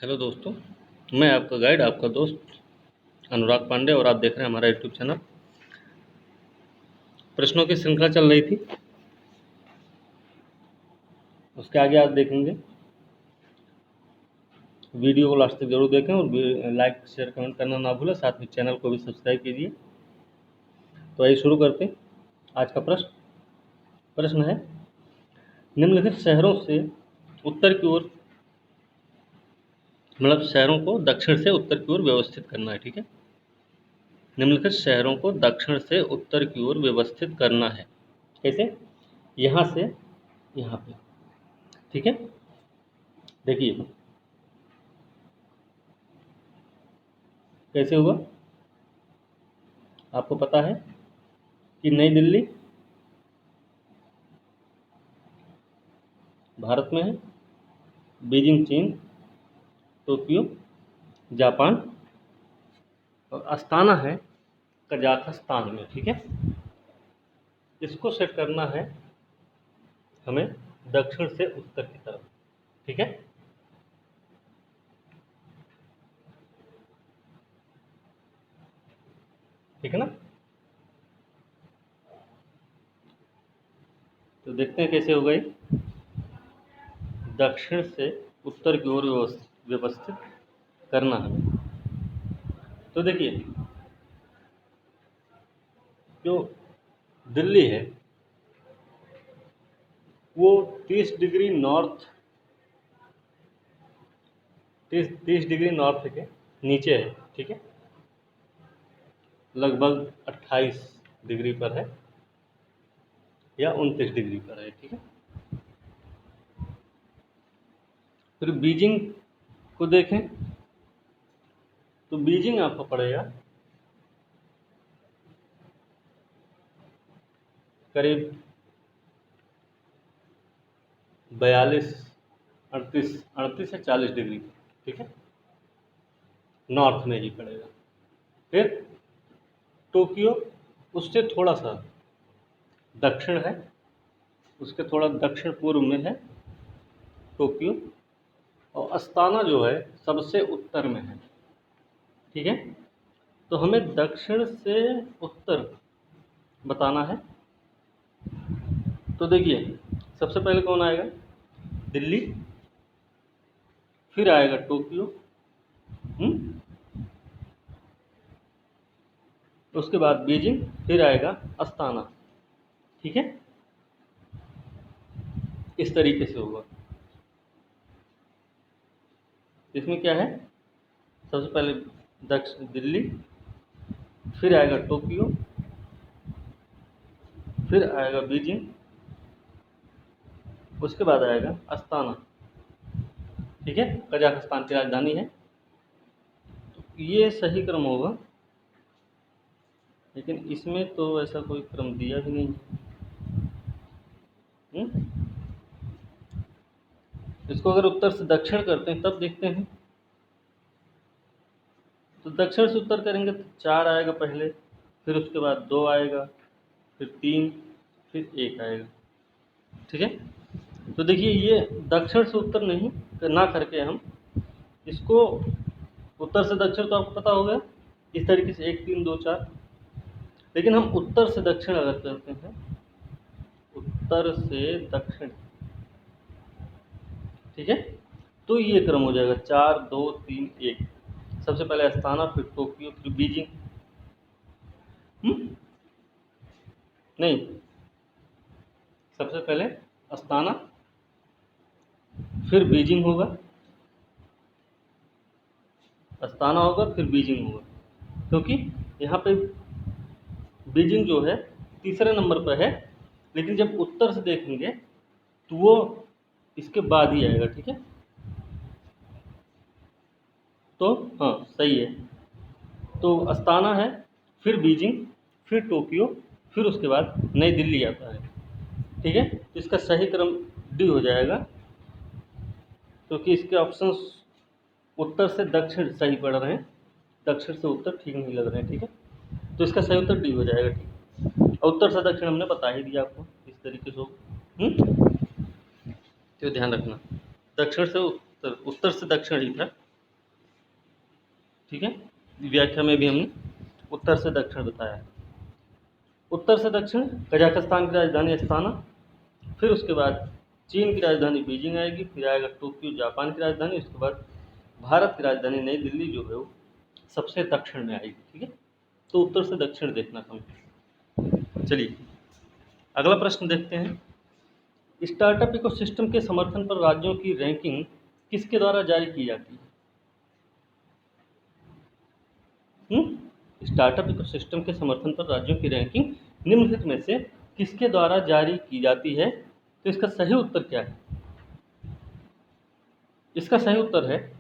Hello दोस्तों, मैं आपका गाइड, आपका दोस्त अनुराग पांडे और आप देख रहे हैं हमारा यूट्यूब चैनल। प्रश्नों की श्रृंखला चल रही थी, उसके आगे आप देखेंगे। वीडियो को लास्ट तक जरूर देखें और लाइक शेयर कमेंट करना ना भूलें, साथ में चैनल को भी सब्सक्राइब कीजिए। तो आइए शुरू करते हैं। आज का प्रश्न है, निम्नलिखित शहरों से उत्तर की ओर, मतलब शहरों को दक्षिण से उत्तर की ओर व्यवस्थित करना है। ठीक है, निम्नलिखित शहरों को दक्षिण से उत्तर की ओर व्यवस्थित करना है। कैसे? यहाँ से यहाँ पे। ठीक है, देखिए कैसे होगा। आपको पता है कि नई दिल्ली भारत में है, बीजिंग चीन, टोक्यो जापान और अस्ताना है कजाकिस्तान में। ठीक है, इसको सेट करना है हमें दक्षिण से उत्तर की तरफ। ठीक है, ठीक है ना। तो देखते हैं कैसे होगा ये। दक्षिण से उत्तर की ओर व्यवस्थित करना है। तो देखिए, जो दिल्ली है वो 30 डिग्री नॉर्थ, 30 डिग्री नॉर्थ के नीचे है। ठीक है, लगभग 28 डिग्री पर है या 29 डिग्री पर है। ठीक है, फिर बीजिंग को देखें तो बीजिंग आपको पड़ेगा करीब 42, 38 से 40 डिग्री। ठीक है, नॉर्थ में ही पड़ेगा। फिर टोक्यो उससे थोड़ा सा दक्षिण है, उसके थोड़ा दक्षिण पूर्व में है टोक्यो, और अस्ताना जो है सबसे उत्तर में है। ठीक है, तो हमें दक्षिण से उत्तर बताना है। तो देखिए, सबसे पहले कौन आएगा? दिल्ली, फिर आएगा टोक्यो, उसके बाद बीजिंग, फिर आएगा अस्ताना। ठीक है, इस तरीके से होगा। इसमें क्या है, सबसे पहले दक्षिण दिल्ली, फिर आएगा टोक्यो, फिर आएगा बीजिंग, उसके बाद आएगा अस्ताना। ठीक है, कजाकिस्तान की राजधानी है। तो ये सही क्रम होगा, लेकिन इसमें तो ऐसा कोई क्रम दिया भी नहीं। इसको अगर उत्तर से दक्षिण करते हैं तब देखते हैं। तो दक्षिण से उत्तर करेंगे तो 4 आएगा पहले, फिर उसके बाद 2 आएगा, फिर 3, फिर 1 आएगा। ठीक है, तो देखिए ये दक्षिण से उत्तर नहीं ना करके हम इसको, उत्तर से दक्षिण तो आपको पता होगा इस तरीके से 1 3 2 4, लेकिन हम उत्तर से दक्षिण अगर करते हैं, उत्तर से दक्षिण, ठीक है, तो ये क्रम हो जाएगा 4 2 3 1। सबसे पहले अस्ताना, फिर टोक्यो, फिर बीजिंग। नहीं, सबसे पहले अस्ताना, फिर बीजिंग होगा, अस्ताना होगा, फिर बीजिंग होगा, क्योंकि यहाँ पे बीजिंग जो है तीसरे नंबर पर है, लेकिन जब उत्तर से देखेंगे तो वो इसके बाद ही आएगा। ठीक है, तो हाँ सही है। तो अस्ताना है, फिर बीजिंग, फिर टोक्यो, फिर उसके बाद नई दिल्ली आता है। ठीक है, तो इसका सही क्रम डी हो जाएगा, क्योंकि इसके ऑप्शंस उत्तर से दक्षिण सही पड़ रहे हैं, दक्षिण से उत्तर ठीक नहीं लग रहे हैं। ठीक है, तो इसका सही उत्तर डी हो जाएगा। ठीक, और उत्तर से दक्षिण हमने बता ही दिया आपको इस तरीके से तो ध्यान रखना, दक्षिण से उत्तर, उत्तर से दक्षिण ही था। ठीक है, व्याख्या में भी हमने उत्तर से दक्षिण बताया है। उत्तर से दक्षिण कजाकिस्तान की राजधानी अस्ताना, फिर उसके बाद चीन की राजधानी बीजिंग आएगी, फिर आएगा टोक्यो जापान की राजधानी, उसके बाद भारत की राजधानी नई दिल्ली जो है वो सबसे दक्षिण में आएगी। ठीक है, तो उत्तर से दक्षिण देखना हमें। चलिए अगला प्रश्न देखते हैं। स्टार्टअप इकोसिस्टम के समर्थन पर राज्यों की रैंकिंग किसके द्वारा जारी की जाती है? स्टार्टअप इकोसिस्टम के समर्थन पर राज्यों की रैंकिंग निम्नलिखित में से किसके द्वारा जारी की जाती है? तो इसका सही उत्तर क्या है? इसका सही उत्तर है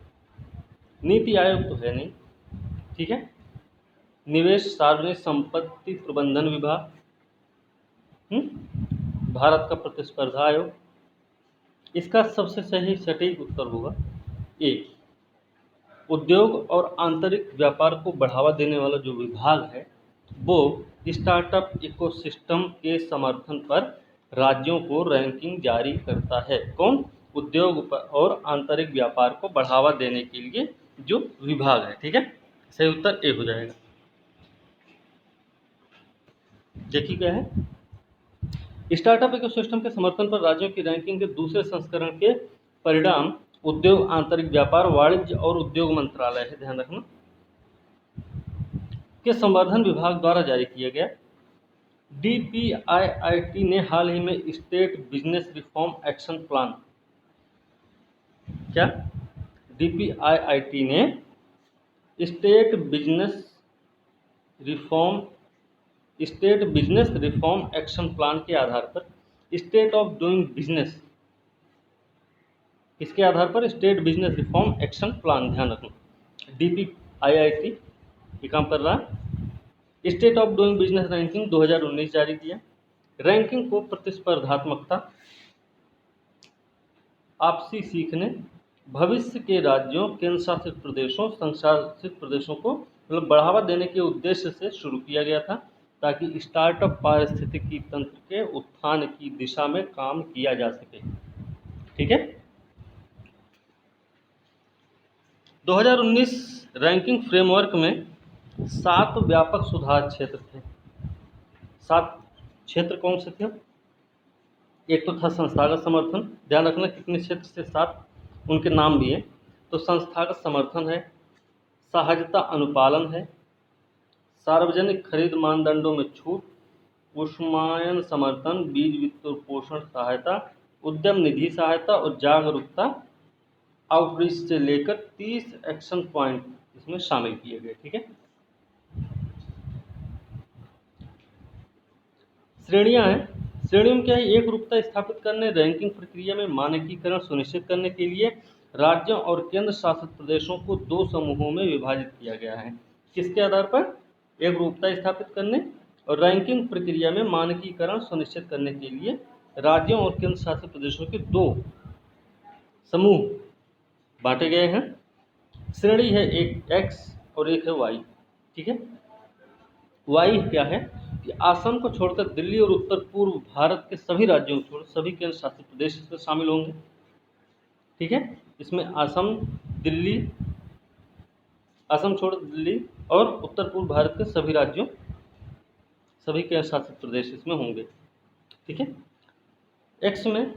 नीति आयोग तो है नहीं, ठीक है, निवेश सार्वजनिक संपत्ति प्रबंधन विभाग, भारत का प्रतिस्पर्धा आयोग। इसका सबसे सही सटीक उत्तर होगा ए, उद्योग और आंतरिक व्यापार को बढ़ावा देने वाला जो विभाग है वो स्टार्टअप इकोसिस्टम के समर्थन पर राज्यों को रैंकिंग जारी करता है। कौन? उद्योग और आंतरिक व्यापार को बढ़ावा देने के लिए जो विभाग है। ठीक है, सही उत्तर ए हो जाएगा। देखिए क्या है, स्टार्टअप इकोसिस्टम के समर्थन पर राज्यों की रैंकिंग के दूसरे संस्करण के परिणाम उद्योग, आंतरिक व्यापार, वाणिज्य और उद्योग मंत्रालय है, ध्यान रखना, के संवर्धन विभाग द्वारा जारी किया गया। DPIIT ने हाल ही में estate business reform action plan, क्या DPIIT ने estate business reform action plan के आधार पर स्टेट ऑफ डूइंग बिजनेस, इसके आधार पर estate business reform action plan, ध्यान रखना, DPIIT ये काम कर रहा है। State of doing business ranking 2019 जारी किया। रैंकिंग को प्रतिस्पर्धात्मकता, आपसी सीखने, भविष्य के राज्यों, केंद्र शासित प्रदेशों, संघ शासित प्रदेशों को मतलब बढ़ावा देने के उद्देश्य से शुरू किया गया था ताकि स्टार्टअप पारिस्थितिकी तंत्र के उत्थान की दिशा में काम किया जा सके। ठीक है, 2019 रैंकिंग फ्रेमवर्क में 7 व्यापक सुधार क्षेत्र थे। 7 क्षेत्र कौन से थे? एक तो था संस्थागत समर्थन, ध्यान रखना कितने क्षेत्र से 7, उनके नाम भी हैं। तो संस्थागत समर्थन है, सहजता अनुपालन है, सार्वजनिक खरीद मानदंडों में छूट, ऊष्मायन समर्थन, बीज वित्त पोषण सहायता, उद्यम निधि सहायता और जागरूकता आउटरीच से लेकर 30 एक्शन पॉइंट इसमें शामिल किए गए। ठीक है, श्रेणियां हैं। श्रेणियों में क्या है? एक रूपता स्थापित करने, रैंकिंग प्रक्रिया में मानकीकरण सुनिश्चित करने के लिए राज्यों और केंद्र शासित प्रदेशों को 2 समूहों में विभाजित किया गया है। किसके आधार पर? एक रूपता स्थापित करने और रैंकिंग प्रक्रिया में मानकीकरण सुनिश्चित करने के लिए राज्यों और केंद्र शासित प्रदेशों के 2 समूह बांटे गए हैं। श्रेणी है, एक एक्स और एक है वाई। ठीक है, वाई क्या है कि असम को छोड़कर दिल्ली और उत्तर पूर्व भारत के सभी राज्यों को छोड़ सभी केंद्र शासित प्रदेश इसमें शामिल होंगे। ठीक है, इसमें असम छोड़ दिल्ली और उत्तर पूर्व भारत के सभी राज्यों, सभी केंद्र शासित प्रदेश इसमें होंगे। ठीक है, एक्स में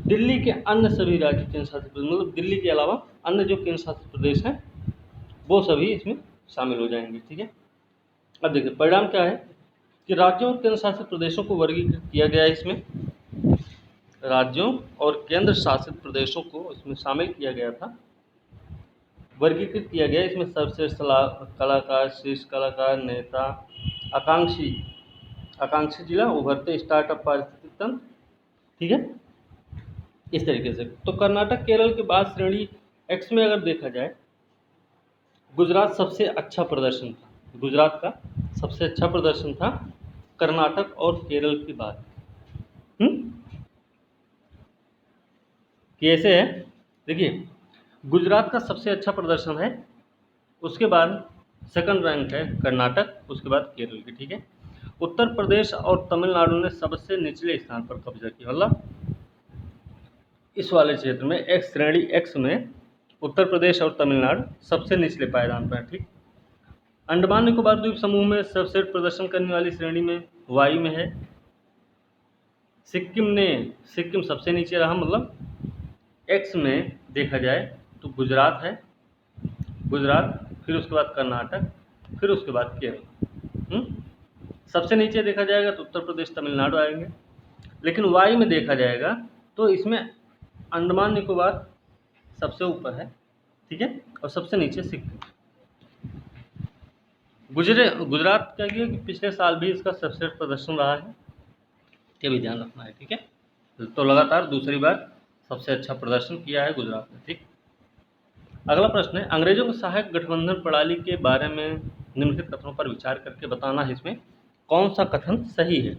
दिल्ली के अन्य सभी राज्य केंद्र शासित प्रदेश, मतलब दिल्ली के अलावा अन्य जो केंद्र शासित प्रदेश हैं वो सभी इसमें शामिल हो जाएंगे। ठीक है, अब देखिए परिणाम क्या है कि राज्यों और केंद्र शासित प्रदेशों को वर्गीकृत किया गया है। इसमें राज्यों और केंद्र शासित प्रदेशों को इसमें शामिल किया गया था, वर्गीकृत किया गया। इसमें सर्वश्रेष्ठ कलाकार, श्रेष्ठ कलाकार, नेता, आकांक्षी जिला, उभरते स्टार्टअप पारिस्थितिक तंत्र। ठीक है, इस तरीके से। तो कर्नाटक केरल के बाद श्रेणी एक्स में अगर देखा जाए, गुजरात सबसे अच्छा प्रदर्शन था, गुजरात का सबसे अच्छा प्रदर्शन था कर्नाटक और केरल की बात। कैसे है? देखिए, गुजरात का सबसे अच्छा प्रदर्शन है, उसके बाद सेकंड रैंक है कर्नाटक, उसके बाद केरल की। ठीक है, उत्तर प्रदेश और तमिलनाडु ने सबसे निचले स्थान पर कब्जा किया। मतलब इस वाले क्षेत्र में एक्स, श्रेणी एक्स में उत्तर प्रदेश और तमिलनाडु सबसे निचले पायदान पर है। ठीक, अंडमान निकोबार द्वीप समूह में सर्वश्रेष्ठ प्रदर्शन करने वाली श्रेणी में वाई में है। सिक्किम सबसे नीचे रहा, मतलब एक्स में देखा जाए तो गुजरात है, गुजरात, फिर उसके बाद कर्नाटक, फिर उसके बाद केरल। सबसे नीचे देखा जाएगा तो उत्तर प्रदेश तमिलनाडु आएंगे, लेकिन वाई में देखा जाएगा तो इसमें अंडमान निकोबार सबसे ऊपर है, ठीक है, और सबसे नीचे सिक्किम। गुजरात क्या किया कि पिछले साल भी इसका सर्वश्रेष्ठ प्रदर्शन रहा है, ये भी ध्यान रखना है। ठीक है, तो लगातार दूसरी बार सबसे अच्छा प्रदर्शन किया है गुजरात ने। ठीक, अगला प्रश्न है, अंग्रेजों के सहायक गठबंधन प्रणाली के बारे में निम्नलिखित कथनों पर विचार करके बताना है, इसमें कौन सा कथन सही है।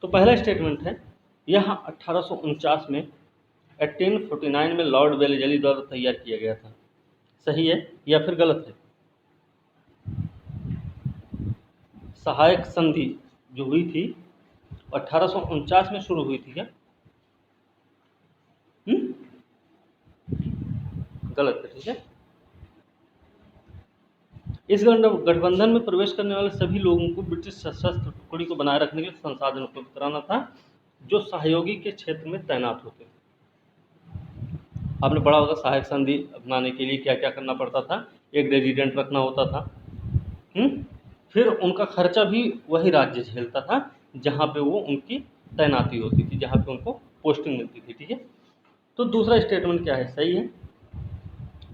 तो पहला स्टेटमेंट है, यह 1849 में 1849 में लॉर्ड वेलेजली द्वारा तैयार किया गया था। सही है या फिर गलत है? सहायक संधि जो हुई थी 1849 में शुरू हुई थी क्या? गलत है। ठीक है, इस गठबंधन में प्रवेश करने वाले सभी लोगों को ब्रिटिश सशस्त्र टुकड़ी को बनाए रखने के लिए संसाधन उपलब्ध कराना था जो सहयोगी के क्षेत्र में तैनात होते थे। आपने पढ़ा होगा सहायक संधि अपनाने के लिए क्या क्या करना पड़ता था। एक रेजिडेंट रखना होता था, फिर उनका खर्चा भी वही राज्य झेलता था जहाँ पे वो उनकी तैनाती होती थी, जहाँ पे उनको पोस्टिंग मिलती थी। ठीक है, तो दूसरा स्टेटमेंट क्या है? सही है।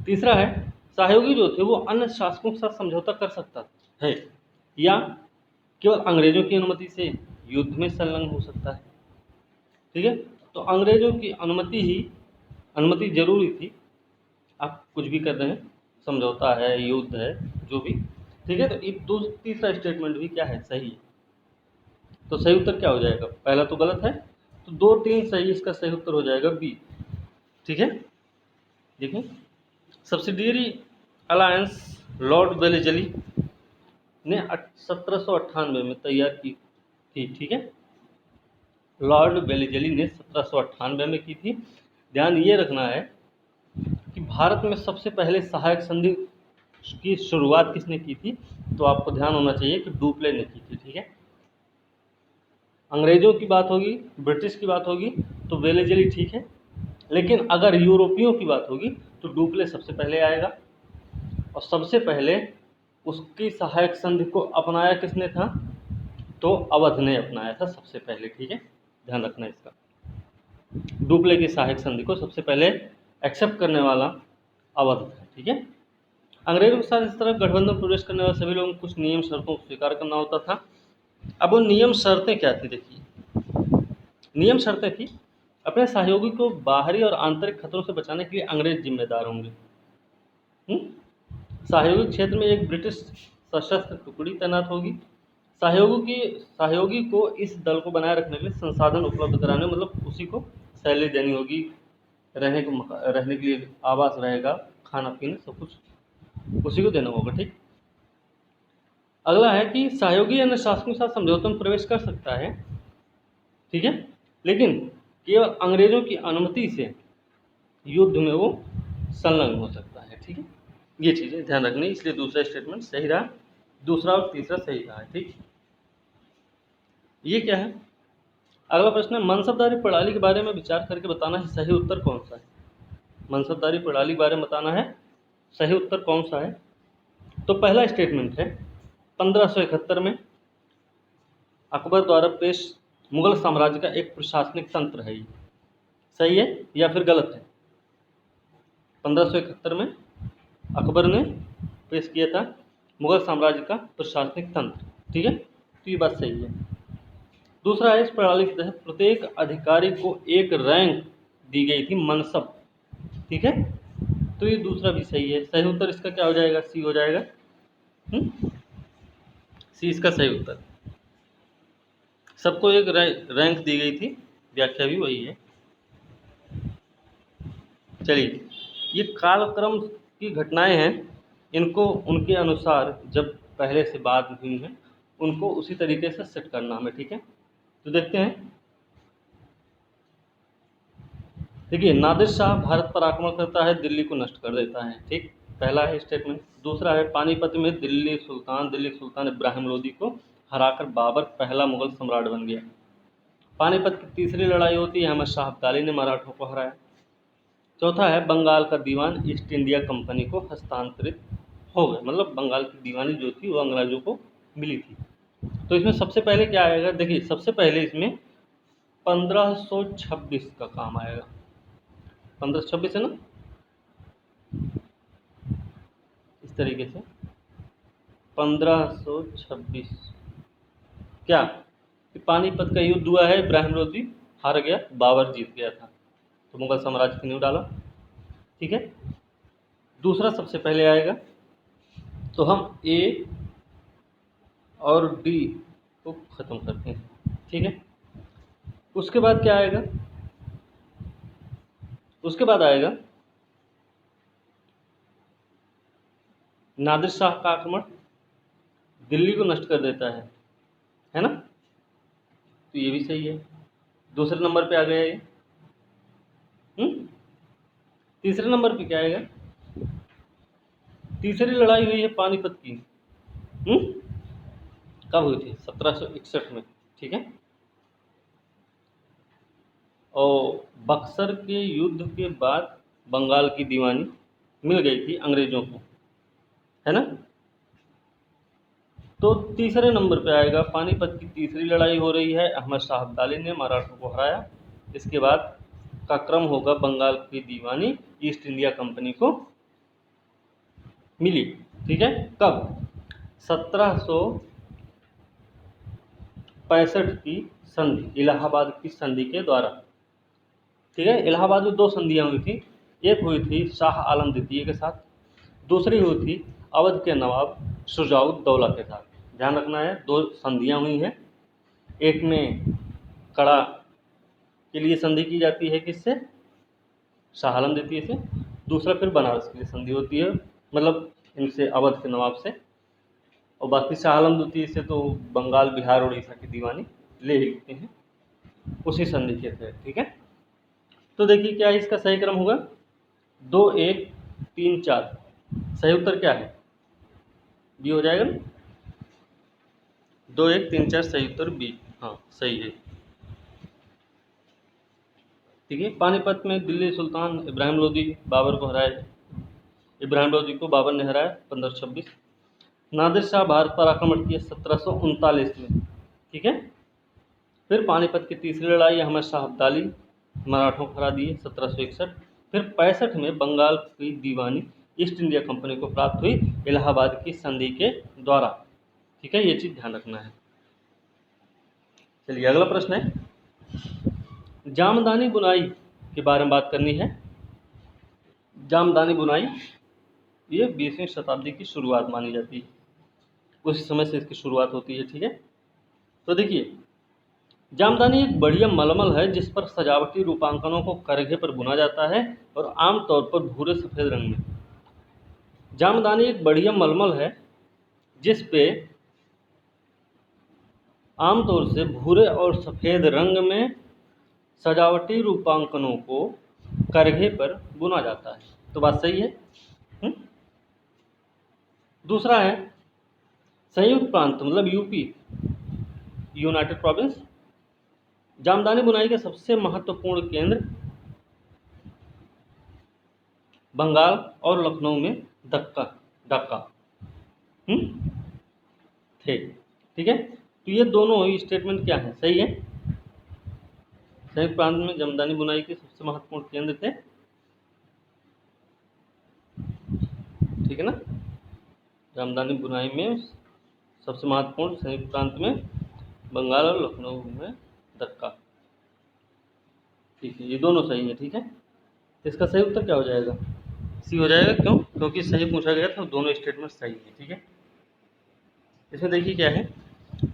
तीसरा है, सहयोगी जो थे वो अन्य शासकों के साथ समझौता कर सकता है या केवल अंग्रेजों की अनुमति से युद्ध में संलग्न हो सकता है। ठीक है, तो अंग्रेजों की अनुमति जरूरी थी। आप कुछ भी कर रहे हैं, समझौता है, युद्ध है, जो भी। ठीक है, तो तीसरा स्टेटमेंट भी क्या है? सही है। तो सही उत्तर क्या हो जाएगा? पहला तो गलत है, तो 2 3 सही, इसका सही उत्तर हो जाएगा बी। ठीक है, देखिए, सब्सिडियरी अलायंस लॉर्ड वेलेजली ने 1798 में तैयार की थी। ठीक है, लॉर्ड वेलेजली ने 1798 में की थी। ध्यान ये रखना है कि भारत में सबसे पहले सहायक संधि की शुरुआत किसने की थी? तो आपको ध्यान होना चाहिए कि डुप्ले ने की थी। ठीक है, अंग्रेजों की बात होगी, ब्रिटिश की बात होगी तो वेलेजली ठीक है, लेकिन अगर यूरोपियों की बात होगी तो डुप्ले सबसे पहले आएगा। और सबसे पहले उसकी सहायक संधि को अपनाया किसने था? तो अवध ने अपनाया था सबसे पहले। ठीक है, ध्यान रखना इसका। डुप्ले की सहायक संधि को सबसे पहले एक्सेप्ट करने वाला अवध था। ठीक है, अंग्रेजों के साथ इस तरह गठबंधन प्रवेश करने वाले सभी लोगों को कुछ नियम शर्तों को स्वीकार करना होता था। अब वो नियम शर्तें क्या थी? देखिए, नियम शर्तें थी, अपने सहयोगी को बाहरी और आंतरिक खतरों से बचाने के लिए अंग्रेज जिम्मेदार होंगे। सहयोगी क्षेत्र में एक ब्रिटिश सशस्त्र टुकड़ी तैनात होगी। सहयोगी को इस दल को बनाए रखने के लिए संसाधन उपलब्ध कराने, मतलब उसी को सैलरी देनी होगी, रहने के लिए आवास रहेगा, खाना पीना सब कुछ उसी को देना होगा। ठीक, अगला है कि सहयोगी अन्य शासकों के साथ समझौते में प्रवेश कर सकता है। ठीक है, लेकिन केवल अंग्रेजों की अनुमति से युद्ध में वो संलग्न हो सकता है। ठीक है, ये चीज़ें ध्यान रखनी, इसलिए दूसरा स्टेटमेंट सही रहा, दूसरा और तीसरा सही रहा है। ठीक, ये क्या है? अगला प्रश्न है, मनसबदारी प्रणाली के बारे में विचार करके बताना है सही उत्तर कौन सा है। मनसबदारी प्रणाली के बारे में बताना है सही उत्तर कौन सा है। तो पहला स्टेटमेंट है, 1571 में अकबर द्वारा पेश मुगल साम्राज्य का एक प्रशासनिक तंत्र है। ये सही है या फिर गलत है? 1571 में अकबर ने पेश किया था मुगल साम्राज्य का प्रशासनिक तंत्र। ठीक है, तो ये बात सही है। दूसरा है, इस प्रणाली के तहत प्रत्येक अधिकारी को एक रैंक दी गई थी, मनसब। ठीक है, तो ये दूसरा भी सही है। सही उत्तर इसका क्या हो जाएगा? सी हो जाएगा। सी इसका सही उत्तर। सबको एक रैंक दी गई थी, व्याख्या भी वही है। चलिए, ये कालक्रम की घटनाएं हैं, इनको उनके अनुसार जब पहले से बात हुई हैं उनको उसी तरीके से सेट करना हमें। ठीक है, तो देखते हैं, देखिए, नादिर शाह भारत पर आक्रमण करता है, दिल्ली को नष्ट कर देता है, ठीक, पहला है स्टेटमेंट। दूसरा है पानीपत में दिल्ली सुल्तान इब्राहिम लोदी को हराकर बाबर पहला मुगल सम्राट बन गया। पानीपत की तीसरी लड़ाई होती है, अहमद शाह अब्दाली ने मराठों को हराया। चौथा है बंगाल का दीवान ईस्ट इंडिया कंपनी को हस्तांतरित हो गए, मतलब बंगाल की दीवानी जो थी वो अंग्रेजों को मिली थी। तो इसमें सबसे पहले क्या आएगा, देखिए सबसे पहले इसमें 1526 का काम आएगा। 1526 है ना, इस तरीके से 1526 क्या कि पानीपत का युद्ध हुआ है, इब्राहिम लोदी हार गया, बाबर जीत गया था, तो मुगल साम्राज्य की नींव डाला, ठीक है। दूसरा सबसे पहले आएगा, तो हम ए और डी को ख़त्म करते हैं, ठीक है। उसके बाद क्या आएगा, उसके बाद आएगा नादिर शाह का आक्रमण दिल्ली को नष्ट कर देता है ना, तो ये भी सही है, दूसरे नंबर पे आ गया ये। तीसरे नंबर पे क्या आएगा, तीसरी लड़ाई हुई है पानीपत की, कब हुई थी, 1761 में, ठीक है। और बक्सर के युद्ध के बाद बंगाल की दीवानी मिल गई थी अंग्रेजों को, है ना। तो तीसरे नंबर पे आएगा, पानीपत की तीसरी लड़ाई हो रही है, अहमद शाह अब्दाली ने मराठों को हराया। इसके बाद का क्रम होगा, बंगाल की दीवानी ईस्ट इंडिया कंपनी को मिली, ठीक है। कब, 1765 की संधि, इलाहाबाद की संधि के द्वारा, ठीक है। इलाहाबाद में दो संधियां हुई थी, एक हुई थी शाह आलम द्वितीय के साथ, दूसरी हुई थी अवध के नवाब शुजाउद्दौला के साथ। ध्यान रखना है, दो संधियां हुई हैं, एक में कड़ा के लिए संधि की जाती है, किससे, शाह आलम द्वितीय से, दूसरा फिर बनारस के लिए संधि होती है, मतलब इनसे, अवध के नवाब से, और बाकी शाह आलम द्वितीय से तो बंगाल बिहार उड़ीसा की दीवानी ले ही लेते हैं उसी संधि के तहत, ठीक है। तो देखिए क्या इसका सही क्रम होगा, 2 1 3 4, सही उत्तर क्या है, बी हो जाएगा ना, 2 1 3 4 सही उत्तर बी, हाँ सही है, ठीक है। पानीपत में दिल्ली सुल्तान इब्राहिम लोदी बाबर को हराए, इब्राहिम लोदी को बाबर ने हराया 1526। नादिर शाह भारत पर आक्रमण किया 1739 में, ठीक है। फिर पानीपत की तीसरी लड़ाई, अहमद शाह अब्दाली मराठों को हरा दिए 1761। फिर 65 में बंगाल की दीवानी ईस्ट इंडिया कंपनी को प्राप्त हुई इलाहाबाद की संधि के द्वारा, ठीक है, ये चीज़ ध्यान रखना है। चलिए अगला प्रश्न है, जामदानी बुनाई के बारे में बात करनी है। जामदानी बुनाई ये 20वीं शताब्दी की शुरुआत मानी जाती है, उस समय से इसकी शुरुआत होती है, ठीक है। तो देखिए, जामदानी एक बढ़िया मलमल है जिस पर सजावटी रूपांकनों को करघे पर बुना जाता है और आमतौर पर भूरे सफ़ेद रंग में। जामदानी एक बढ़िया मलमल है जिस पे आमतौर से भूरे और सफ़ेद रंग में सजावटी रूपांकनों को करघे पर बुना जाता है, तो बात सही है। दूसरा है संयुक्त प्रांत, मतलब यूपी, यूनाइटेड प्रोविंस। जामदानी बुनाई के सबसे महत्वपूर्ण केंद्र बंगाल और लखनऊ में डक्का थे, ठीक है। तो ये दोनों ही स्टेटमेंट क्या है, सही है। संयुक्त प्रांत में जामदानी बुनाई के सबसे महत्वपूर्ण केंद्र थे, ठीक है ना। जामदानी बुनाई में सबसे महत्वपूर्ण संयुक्त प्रांत में बंगाल और लखनऊ में डक्का, ठीक है, ये दोनों सही है, ठीक है। इसका सही उत्तर क्या हो जाएगा, सी हो जाएगा, क्यों, क्योंकि सही पूछा गया था, दोनों स्टेटमेंट सही है, ठीक है। इसमें देखिए क्या है,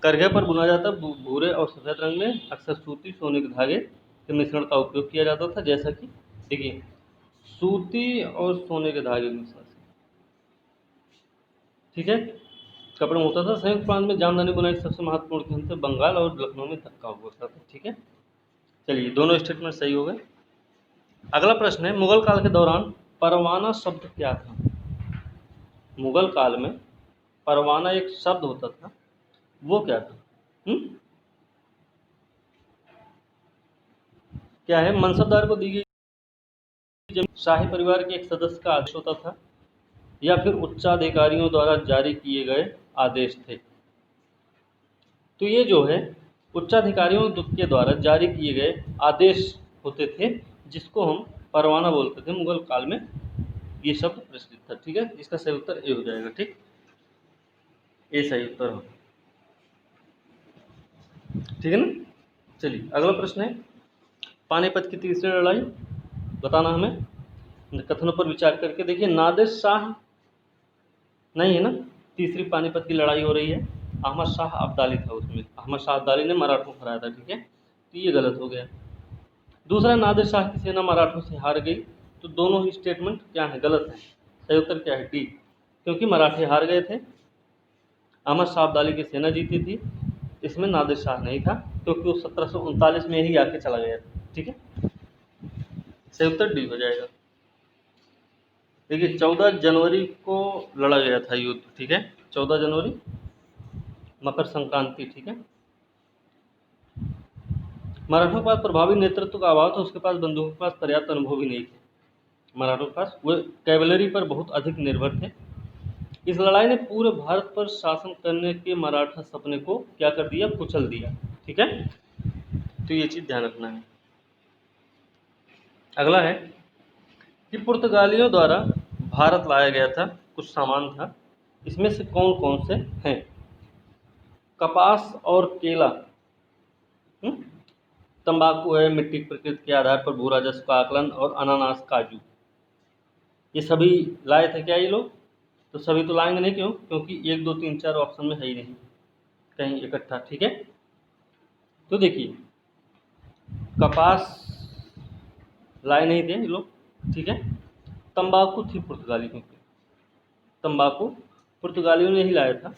करघे पर बुना जाता भूरे और सफ़ेद रंग में, अक्सर सूती सोने के धागे के मिश्रण का उपयोग किया जाता था, जैसा कि देखिए सूती और सोने के धागे के मिश्रण से, ठीक है, कपड़े में होता था। संयुक्त प्रांत में जामदानी बुनाई के सबसे महत्वपूर्ण केंद्र बंगाल और लखनऊ में धक्का हुआ था, ठीक है। चलिए दोनों स्टेटमेंट सही हो गए। अगला प्रश्न है, मुगल काल के दौरान परवाना शब्द क्या था? मुगल काल में परवाना एक शब्द होता था, वो क्या था? क्या है? मनसबदार को दी गई जमीन, शाही परिवार के एक सदस्य का आदेश होता था, या फिर उच्चाधिकारियों द्वारा जारी किए गए आदेश थे? तो ये जो है उच्चाधिकारियों के द्वारा जारी किए गए आदेश होते थे, जिसको हम परवाना बोलते थे मुगल काल में। ये शब्द प्रचलित था। ठीक है, इसका सही उत्तर ए हो जाएगा। ठीक, ए सही उत्तर हो। ठीक है ना। चलिए अगला प्रश्न है, पानीपत की तीसरी लड़ाई बताना हमें कथनों पर विचार करके। देखिए, नादिर शाह नहीं है ना, तीसरी पानीपत की लड़ाई हो रही है, अहमद शाह अब्दाली था उसमें, अहमद शाह अब्दाली ने मराठों को हराया था। ठीक है, तो ये गलत हो गया। दूसरा, नादिर शाह की सेना मराठों से हार गई, तो दोनों ही स्टेटमेंट क्या है? गलत है। सही उत्तर क्या है? डी, क्योंकि मराठे हार गए थे, अहमद शाह अब्दाली की सेना जीती थी। इसमें नादिर शाह नहीं था, क्योंकि वो 1739 में ही आके चला गया था। ठीक है, सही उत्तर डी हो जाएगा। देखिए, 14 जनवरी को लड़ा गया था युद्ध। ठीक है, 14 जनवरी, मकर संक्रांति। ठीक है, मराठों के पास प्रभावी नेतृत्व का अभाव था, उसके पास बंदूकों के पास पर्याप्त अनुभव भी नहीं थे मराठों के पास, वो कैवलरी पर बहुत अधिक निर्भर थे। इस लड़ाई ने पूरे भारत पर शासन करने के मराठा सपने को क्या कर दिया? कुचल दिया। ठीक है, तो ये चीज ध्यान रखना है। अगला है कि पुर्तगालियों द्वारा भारत लाया गया था कुछ सामान था, इसमें से कौन कौन से हैं? कपास और केला, तंबाकू है, मिट्टी की प्रकृति के आधार पर भू राजस्व का आकलन, और अनानास, काजू, ये सभी लाए थे क्या ये लोग? तो सभी तो लाएंगे नहीं, क्यों? क्योंकि 1 2 3 4 ऑप्शन में है ही नहीं कहीं इकट्ठा। ठीक है, तो देखिए, कपास लाए नहीं थे ये लोग। ठीक है, तंबाकू थी पुर्तगालियों की, तंबाकू पुर्तगालियों ने ही लाया था,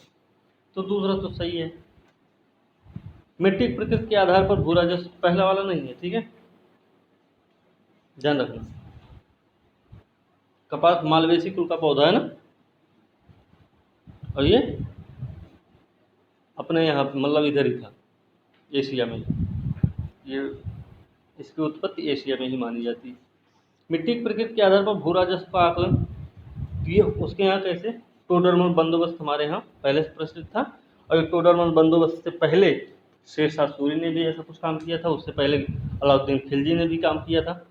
तो दूसरा तो सही है। मिट्टी की प्रकृति के आधार पर भू राजस्व पहला वाला नहीं है। ठीक है, ध्यान रखना। कपास मालवेसी कुल का पौधा है ना, और ये अपने यहाँ मतलब इधर ही था, एशिया में। ये इसकी उत्पत्ति एशिया में ही मानी जाती है। मिट्टी की प्रकृति के आधार पर भू राजस्व का आकलन, तो ये उसके यहाँ कैसे? टोडरमल बंदोबस्त हमारे यहाँ पहले से प्रचलित था, और ये टोडरमल बंदोबस्त से पहले शेरशाह सूरी ने भी ऐसा कुछ काम किया था, उससे पहले अलाउद्दीन खिलजी ने भी काम किया था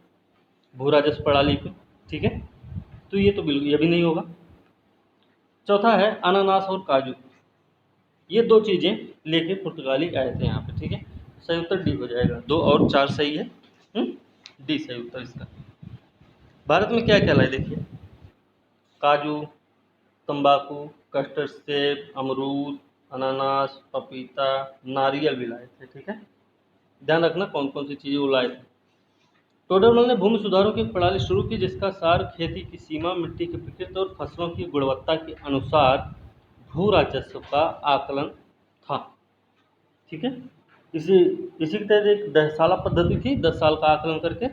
भू राजस्व प्रणाली पे। ठीक है, तो ये तो बिल्कुल ये भी नहीं होगा। चौथा है अनानास और काजू, ये दो चीज़ें लेके पुर्तगाली आए थे यहाँ पे। ठीक है, सही उत्तर डी हो जाएगा। 2 और 4 सही है, डी सही उत्तर इसका। भारत में क्या क्या लाए? देखिए, काजू, तंबाकू, कस्टर्ड सेब, अमरूद, अनानास, पपीता, नारियल भी लाए थे। ठीक है, ध्यान रखना कौन कौन सी चीज़ें वो लाए थे। टोडरमल ने भूमि सुधारों की प्रणाली शुरू की, जिसका सार खेती की सीमा, मिट्टी की प्रकृति और फसलों की गुणवत्ता के अनुसार भू राजस्व का आकलन था। ठीक है, इसी इसी के तहत एक 10 साला पद्धति थी, 10 साल का आकलन करके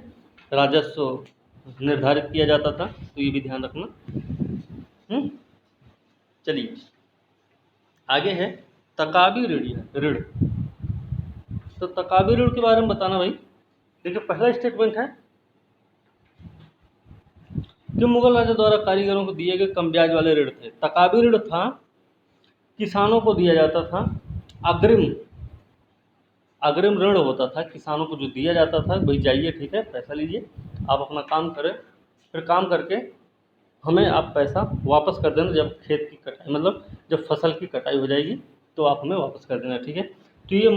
राजस्व निर्धारित किया जाता था, तो ये भी ध्यान रखना। चलिए आगे है तकाबी ऋण। तो तकाबी ऋण के बारे में बताना भाई। देखिए, पहला स्टेटमेंट है कि मुगल राजा द्वारा कारीगरों को दिए गए कम ब्याज वाले ऋण थे। तकाबी ऋण था, किसानों को दिया जाता था अग्रिम अग्रिम ऋण होता था, किसानों को जो दिया जाता था, भाई जाइए ठीक है पैसा लीजिए, आप अपना काम करें, फिर काम करके हमें आप पैसा वापस कर देना जब खेत की कटाई, मतलब जब फसल की कटाई हो जाएगी तो आप हमें वापस कर देना। ठीक है, तो ये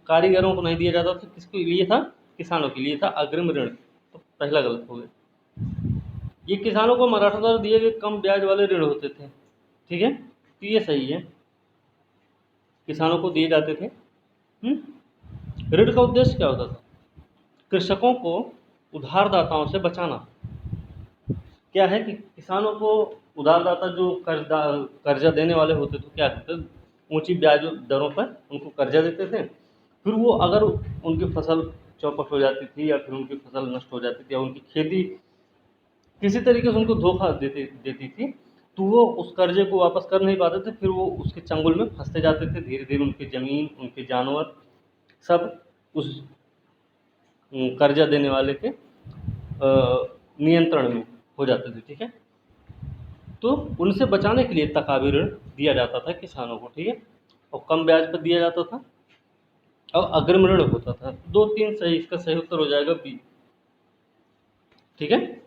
कारीगरों को नहीं दिया जाता था, किसके लिए था? किसानों के लिए था अग्रिम ऋण। तो पहला गलत हो गया। ये किसानों को मराठा द्वारा दिए गए कम ब्याज वाले ऋण होते थे। ठीक है, तो ये सही है, किसानों को दिए जाते थे। ऋण का उद्देश्य क्या होता था? कृषकों को उधारदाताओं से बचाना। क्या है कि किसानों को उधारदाता जो कर्जा देने वाले होते थे, क्या करते थे? ऊंची ब्याज दरों पर उनको कर्जा देते थे, फिर वो अगर उनकी फसल चौपट हो जाती थी, या फिर उनकी फसल नष्ट हो जाती थी, या उनकी खेती किसी तरीके से उनको धोखा देती थी, तो वो उस कर्जे को वापस कर नहीं पाते थे, फिर वो उसके चंगुल में फंसते जाते थे। धीरे धीरे उनकी ज़मीन, उनके जानवर सब उस कर्जा देने वाले के नियंत्रण में हो जाते थे। ठीक है, तो उनसे बचाने के लिए तकावी ऋण दिया जाता था किसानों को। ठीक है, और कम ब्याज पर दिया जाता था और अग्रिम ऋण होता था। 2 3 सही, इसका सही उत्तर हो जाएगा बी। ठीक है,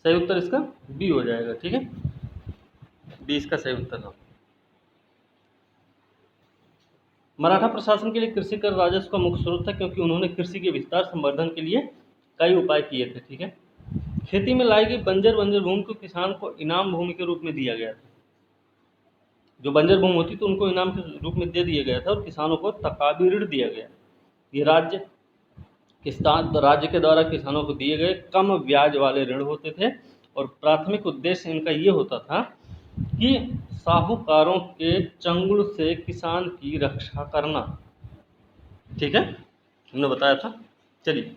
सही उत्तर इसका बी हो जाएगा। ठीक है, बी इसका सही उत्तर है। मराठा प्रशासन के लिए कृषि कर राजस्व का मुख्य स्रोत था, क्योंकि उन्होंने कृषि के विस्तार संवर्धन के लिए कई उपाय किए थे। ठीक है, खेती में लाई गई बंजर भूमि को किसान को इनाम भूमि के रूप में दिया गया था। जो बंजर भूमि होती तो उनको इनाम के रूप में दे दिया गया था, और किसानों को तकावी ऋण दिया गया। ये राज्य के द्वारा किसानों को दिए गए कम ब्याज वाले ऋण होते थे, और प्राथमिक उद्देश्य इनका ये होता था कि साहूकारों के चंगुल से किसान की रक्षा करना। ठीक है, हमने बताया था। चलिए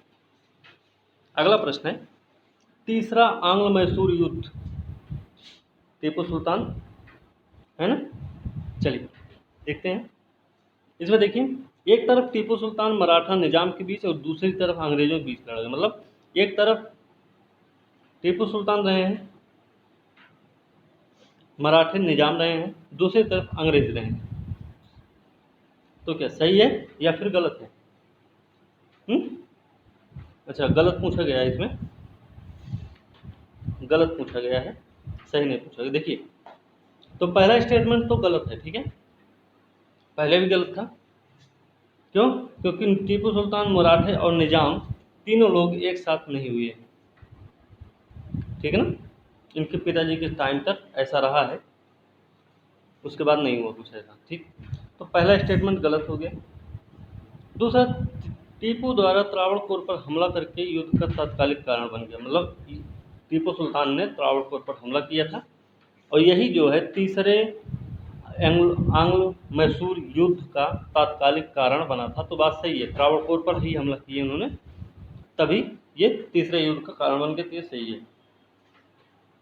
अगला प्रश्न है, तीसरा आंग्ल मैसूर युद्ध, टीपू सुल्तान, है ना। चलिए देखते हैं। इसमें देखिए, एक तरफ टीपू सुल्तान मराठा निजाम के बीच और दूसरी तरफ अंग्रेजों के बीच लड़ा। मतलब एक तरफ टीपू सुल्तान रहे हैं, मराठे निजाम रहे हैं, दूसरी तरफ अंग्रेज रहे हैं। तो क्या सही है या फिर गलत है? अच्छा, गलत पूछा गया है, इसमें गलत पूछा गया है, सही नहीं पूछा गया। देखिए, तो पहला स्टेटमेंट तो गलत है। ठीक है, पहले भी गलत था। क्यों? क्योंकि टीपू सुल्तान, मराठे और निजाम तीनों लोग एक साथ नहीं हुए। ठीक है ना, इनके पिताजी के टाइम तक ऐसा रहा है, उसके बाद नहीं हुआ कुछ ऐसा। ठीक, तो पहला स्टेटमेंट गलत हो गया। दूसरा, टीपू द्वारा त्रावणकोर पर हमला करके युद्ध का तात्कालिक कारण बन गया। मतलब टीपू सुल्तान ने त्रावणकोर पर हमला किया था, और यही जो है तीसरे आंग्ल मैसूर युद्ध का तात्कालिक कारण बना था। तो बात सही है, त्रावणकोर पर ही हमला किया उन्होंने, तभी ये तीसरे युद्ध का कारण बन गया। तो ये सही है।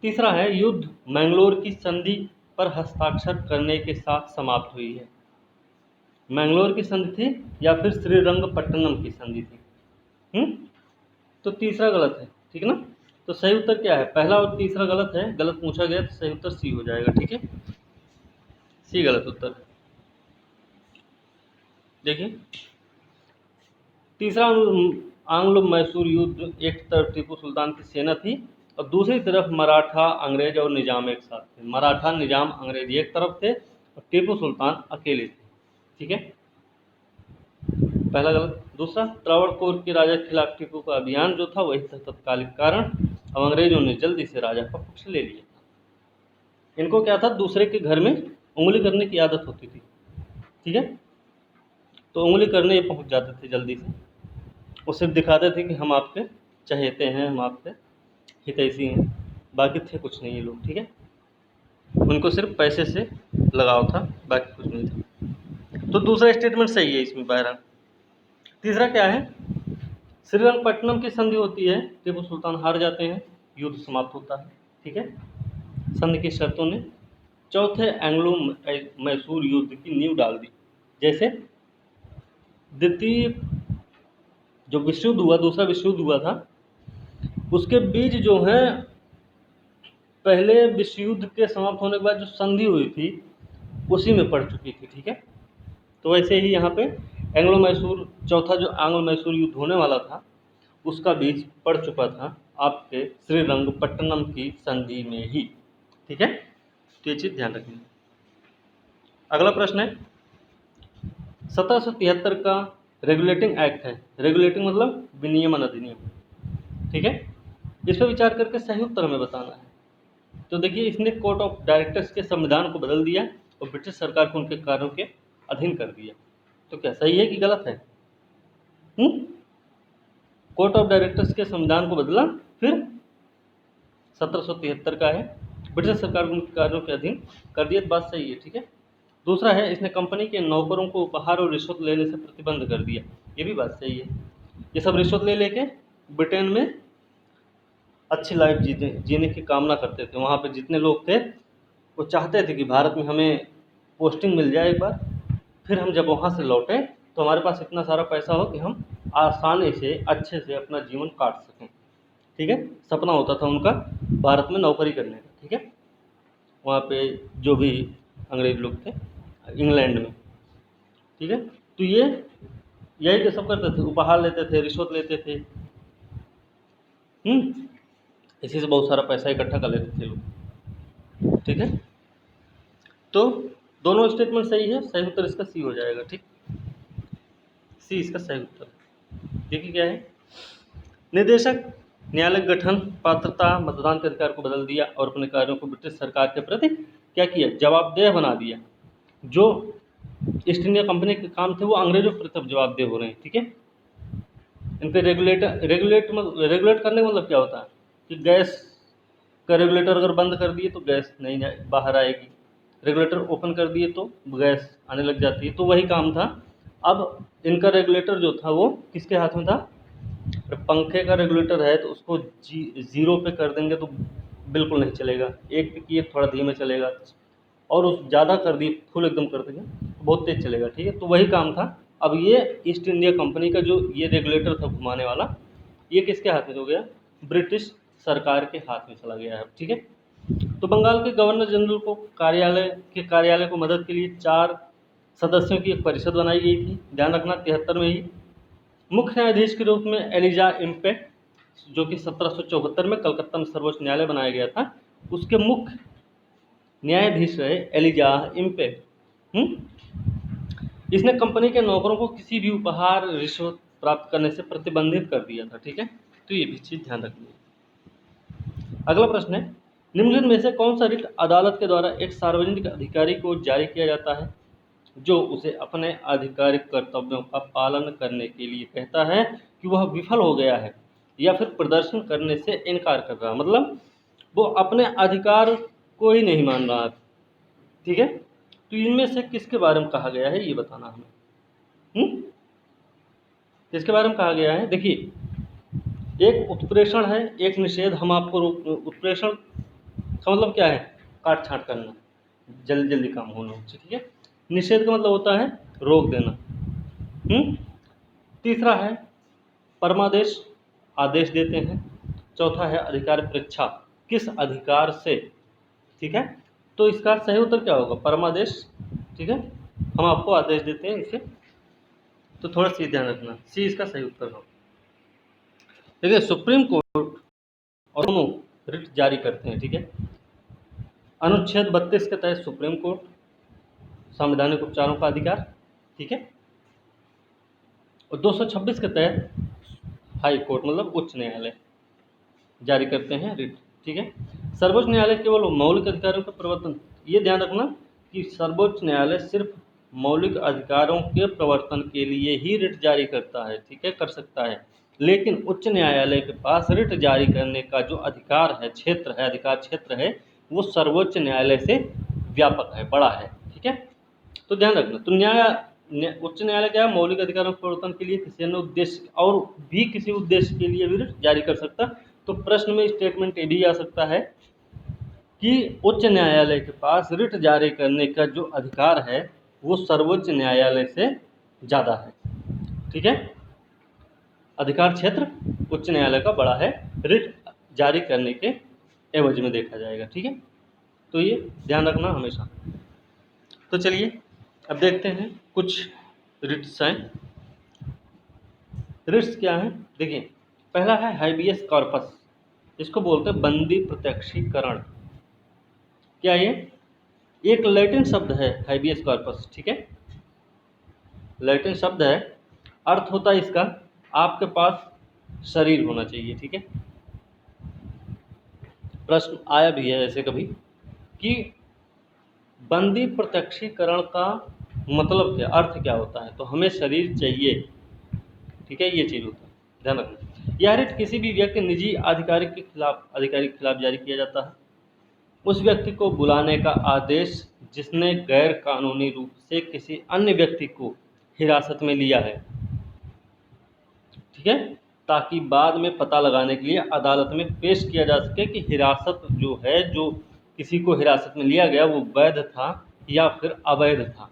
तीसरा है, युद्ध मैंगलोर की संधि पर हस्ताक्षर करने के साथ समाप्त हुई है। मैंगलोर की संधि थी या फिर श्रीरंगपट्टनम की संधि थी? तो तीसरा गलत है। ठीक है ना, तो सही उत्तर क्या है? पहला और तीसरा गलत है, गलत पूछा गया, तो सही उत्तर सी हो जाएगा। ठीक है, सी गलत उत्तर है। देखिए, तीसरा आंग्लो मैसूर युद्ध, एक तरफ टीपू सुल्तान की सेना थी और दूसरी तरफ मराठा, अंग्रेज और निजाम एक साथ थे। मराठा, निजाम, अंग्रेज एक तरफ थे और टीपू सुल्तान अकेले थे। ठीक है, पहला गलत। दूसरा, त्रावणकोर के राजा के खिलाफ टीपू का अभियान जो था वही था तत्कालिक कारण। अब अंग्रेजों ने जल्दी से राजा का पक्ष ले लिया। इनको क्या था, दूसरे के घर में उंगली करने की आदत होती थी। ठीक है, तो उंगली करने ये पहुंच जाते थे जल्दी से, वो सिर्फ दिखाते थे कि हम आपके चहेते हैं, हम आपके हितैषी हैं, बाकी थे कुछ नहीं ये लोग। ठीक है, उनको सिर्फ पैसे से लगाव था, बाकी कुछ नहीं था। तो दूसरा स्टेटमेंट सही है इसमें बहरहाल। तीसरा क्या है, श्रीरंगपट्टनम की संधि होती है, टीपू सुल्तान हार जाते हैं, युद्ध समाप्त होता है। ठीक है, संधि की शर्तों ने चौथे एंग्लो मैसूर युद्ध की नींव डाल दी। जैसे द्वितीय जो विश्व युद्ध हुआ, दूसरा विश्व युद्ध हुआ था, उसके बीच जो है पहले विश्व युद्ध के समाप्त होने के बाद जो संधि हुई थी उसी में पड़ चुकी थी। ठीक है, तो वैसे ही यहाँ पे एंग्लो मैसूर, चौथा जो एंग्लो मैसूर युद्ध होने वाला था उसका बीज पड़ चुका था आपके श्रीरंगपट्टनम की संधि में ही। ठीक है, तो ये चीज़ ध्यान रखनी। अगला प्रश्न है, 1773 का रेगुलेटिंग एक्ट है। रेगुलेटिंग मतलब विनियमन अधिनियम। ठीक है, इस पर विचार करके सही उत्तर हमें बताना है। तो देखिए, इसने कोर्ट ऑफ डायरेक्टर्स के संविधान को बदल दिया और ब्रिटिश सरकार को उनके कार्यों के अधीन कर दिया। तो क्या सही है कि गलत है? कोर्ट ऑफ डायरेक्टर्स के संविधान को बदला, फिर 1773 का है, ब्रिटिश सरकार को उनके कार्यों के अधीन कर दिया। तो बात सही है। ठीक है, दूसरा है, इसने कंपनी के नौकरों को उपहार और रिश्वत लेने से प्रतिबंध कर दिया। ये भी बात सही है। ये सब रिश्वत ले लेके ब्रिटेन में अच्छी लाइफ जीने की कामना करते थे। वहाँ पे जितने लोग थे वो चाहते थे कि भारत में हमें पोस्टिंग मिल जाए एक बार, फिर हम जब वहाँ से लौटें तो हमारे पास इतना सारा पैसा हो कि हम आसानी से अच्छे से अपना जीवन काट सकें। ठीक है, सपना होता था उनका भारत में नौकरी करने का। ठीक है, वहाँ पे जो भी अंग्रेज लोग थे इंग्लैंड में। ठीक है, तो ये यही तो सब करते थे, उपहार लेते थे, रिश्वत लेते थे। इसी से बहुत सारा पैसा इकट्ठा कर लेते थे लोग। ठीक है, तो दोनों स्टेटमेंट सही है, सही उत्तर इसका सी हो जाएगा। ठीक, सी इसका सही उत्तर। देखिए क्या है, निदेशक न्यायालय गठन, पात्रता, मतदान के अधिकार को बदल दिया और अपने कार्यों को ब्रिटिश सरकार के प्रति क्या किया, जवाबदेह बना दिया। जो ईस्ट इंडिया कंपनी के काम थे वो अंग्रेजों के प्रति जवाबदेह हो रहे हैं। ठीक है, इनके रेगुलेट करने का मतलब क्या होता है कि गैस का रेगुलेटर अगर बंद कर दिए तो गैस नहीं बाहर आएगी, रेगुलेटर ओपन कर दिए तो गैस आने लग जाती है। तो वही काम था। अब इनका रेगुलेटर जो था वो किसके हाथ में था, पंखे का रेगुलेटर है तो उसको जीरो पे कर देंगे तो बिल्कुल नहीं चलेगा, एक पे किए थोड़ा धीमे चलेगा, और उस ज़्यादा कर दिए फुल एकदम कर देंगे तो बहुत तेज़ चलेगा। ठीक है, तो वही काम था। अब ये ईस्ट इंडिया कंपनी का जो ये रेगुलेटर था घुमाने वाला, ये किसके हाथ में हो गया, ब्रिटिश सरकार के हाथ में चला गया है। ठीक है, तो बंगाल के गवर्नर जनरल को कार्यालय को मदद के लिए 4 सदस्यों की एक परिषद बनाई गई थी। ध्यान रखना 73 में ही मुख्य न्यायाधीश के रूप में एलिजा इम्पे, जो कि 1774 में कलकत्ता में सर्वोच्च न्यायालय बनाया गया था, उसके मुख्य न्यायाधीश रहे एलिजा इम्पे। इसने कंपनी के नौकरों को किसी भी उपहार रिश्वत प्राप्त करने से प्रतिबंधित कर दिया था। ठीक है, तो ये भी चीज़ ध्यान रखनी है। अगला प्रश्न है, निम्नलिखित में से कौन सा रिट अदालत के द्वारा एक सार्वजनिक अधिकारी को जारी किया जाता है जो उसे अपने आधिकारिक कर्तव्यों का पालन करने के लिए कहता है कि वह विफल हो गया है या फिर प्रदर्शन करने से इनकार कर रहा है, मतलब वो अपने अधिकार को ही नहीं मान रहा है। ठीक है, तो इनमें से किसके बारे में कहा गया है ये बताना हमें। किसके बारे में कहा गया है, देखिए, एक उत्प्रेषण है, एक निषेध। हम आपको उत्प्रेषण का मतलब क्या है, काट छाँट करना, जल्दी जल्दी काम होना उससे। ठीक है, निषेध का मतलब होता है रोक देना। तीसरा है परमादेश, आदेश देते हैं। चौथा है अधिकार परीक्षा, किस अधिकार से। ठीक है, तो इसका सही उत्तर क्या होगा, परमादेश। ठीक है, हम आपको आदेश देते हैं इसे, तो थोड़ा सी ध्यान रखना, सी इसका सही उत्तर हो। देखिए, सुप्रीम कोर्ट और दोनों रिट जारी करते हैं। ठीक है, अनुच्छेद 32 के तहत सुप्रीम कोर्ट, संवैधानिक उपचारों का अधिकार। ठीक है, और 226 के तहत हाई कोर्ट मतलब उच्च न्यायालय जारी करते हैं रिट। ठीक है, सर्वोच्च न्यायालय केवल मौलिक अधिकारों का प्रवर्तन, ये ध्यान रखना कि सर्वोच्च न्यायालय सिर्फ मौलिक अधिकारों के प्रवर्तन के लिए ही रिट जारी करता है। ठीक है, कर सकता है, लेकिन उच्च न्यायालय के पास रिट जारी करने का जो अधिकार है, क्षेत्र है, अधिकार क्षेत्र है, वो सर्वोच्च न्यायालय से व्यापक है, बड़ा है। ठीक है, तो ध्यान रखना। तो उच्च न्यायालय क्या है, मौलिक अधिकारों के प्रवर्तन के लिए किसी अन्य उद्देश्य और भी किसी उद्देश्य के लिए भी रिट जारी कर सकता। तो प्रश्न में स्टेटमेंट ये भी आ सकता है कि उच्च न्यायालय के पास रिट जारी करने का जो अधिकार है वो सर्वोच्च न्यायालय से ज़्यादा है। ठीक है, अधिकार क्षेत्र उच्च न्यायालय का बड़ा है, रिट जारी करने के एवज में देखा जाएगा। ठीक है, तो ये ध्यान रखना हमेशा। तो चलिए अब देखते हैं कुछ रिट्स हैं। रिट्स क्या हैं, देखिए, पहला है हाइबियस कॉर्पस, इसको बोलते हैं बंदी प्रत्यक्षीकरण। क्या ये एक लैटिन शब्द है हाइबियस कॉर्पस। ठीक है, लैटिन शब्द है, अर्थ होता है इसका आपके पास शरीर होना चाहिए। ठीक है, प्रश्न आया भी है ऐसे कभी कि बंदी प्रत्यक्षीकरण का मतलब क्या, अर्थ क्या होता है, तो हमें शरीर चाहिए। ठीक है, ये चीज़ होता है, ध्यान रखना। यह रिट किसी भी व्यक्ति, निजी अधिकारी के खिलाफ जारी किया जाता है। उस व्यक्ति को बुलाने का आदेश जिसने गैर कानूनी रूप से किसी अन्य व्यक्ति को हिरासत में लिया है, ठीक है, ताकि बाद में पता लगाने के लिए अदालत में पेश किया जा सके कि हिरासत जो है, जो किसी को हिरासत में लिया गया वो वैध था या फिर अवैध था,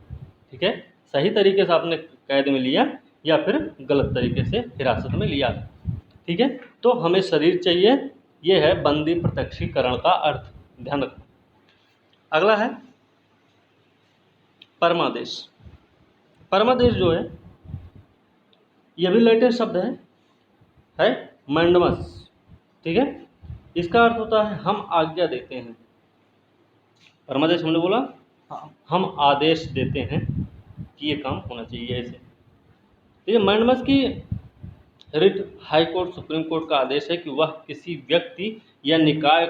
ठीक है, सही तरीके से आपने कैद में लिया या फिर गलत तरीके से हिरासत में लिया, ठीक है। तो हमें शरीर चाहिए, ये है बंदी प्रत्यक्षीकरण का अर्थ, ध्यान रखना। अगला है परमादेश। परमादेश जो है यह भी लैटिन शब्द है मैंडमस, ठीक है। इसका अर्थ होता है हम आज्ञा देते हैं। परमादेश हमने बोला हम आदेश देते हैं कि ये काम होना चाहिए ऐसे। तो ये मैंडमस की writ high court supreme court का आदेश है कि वह किसी व्यक्ति या निकाय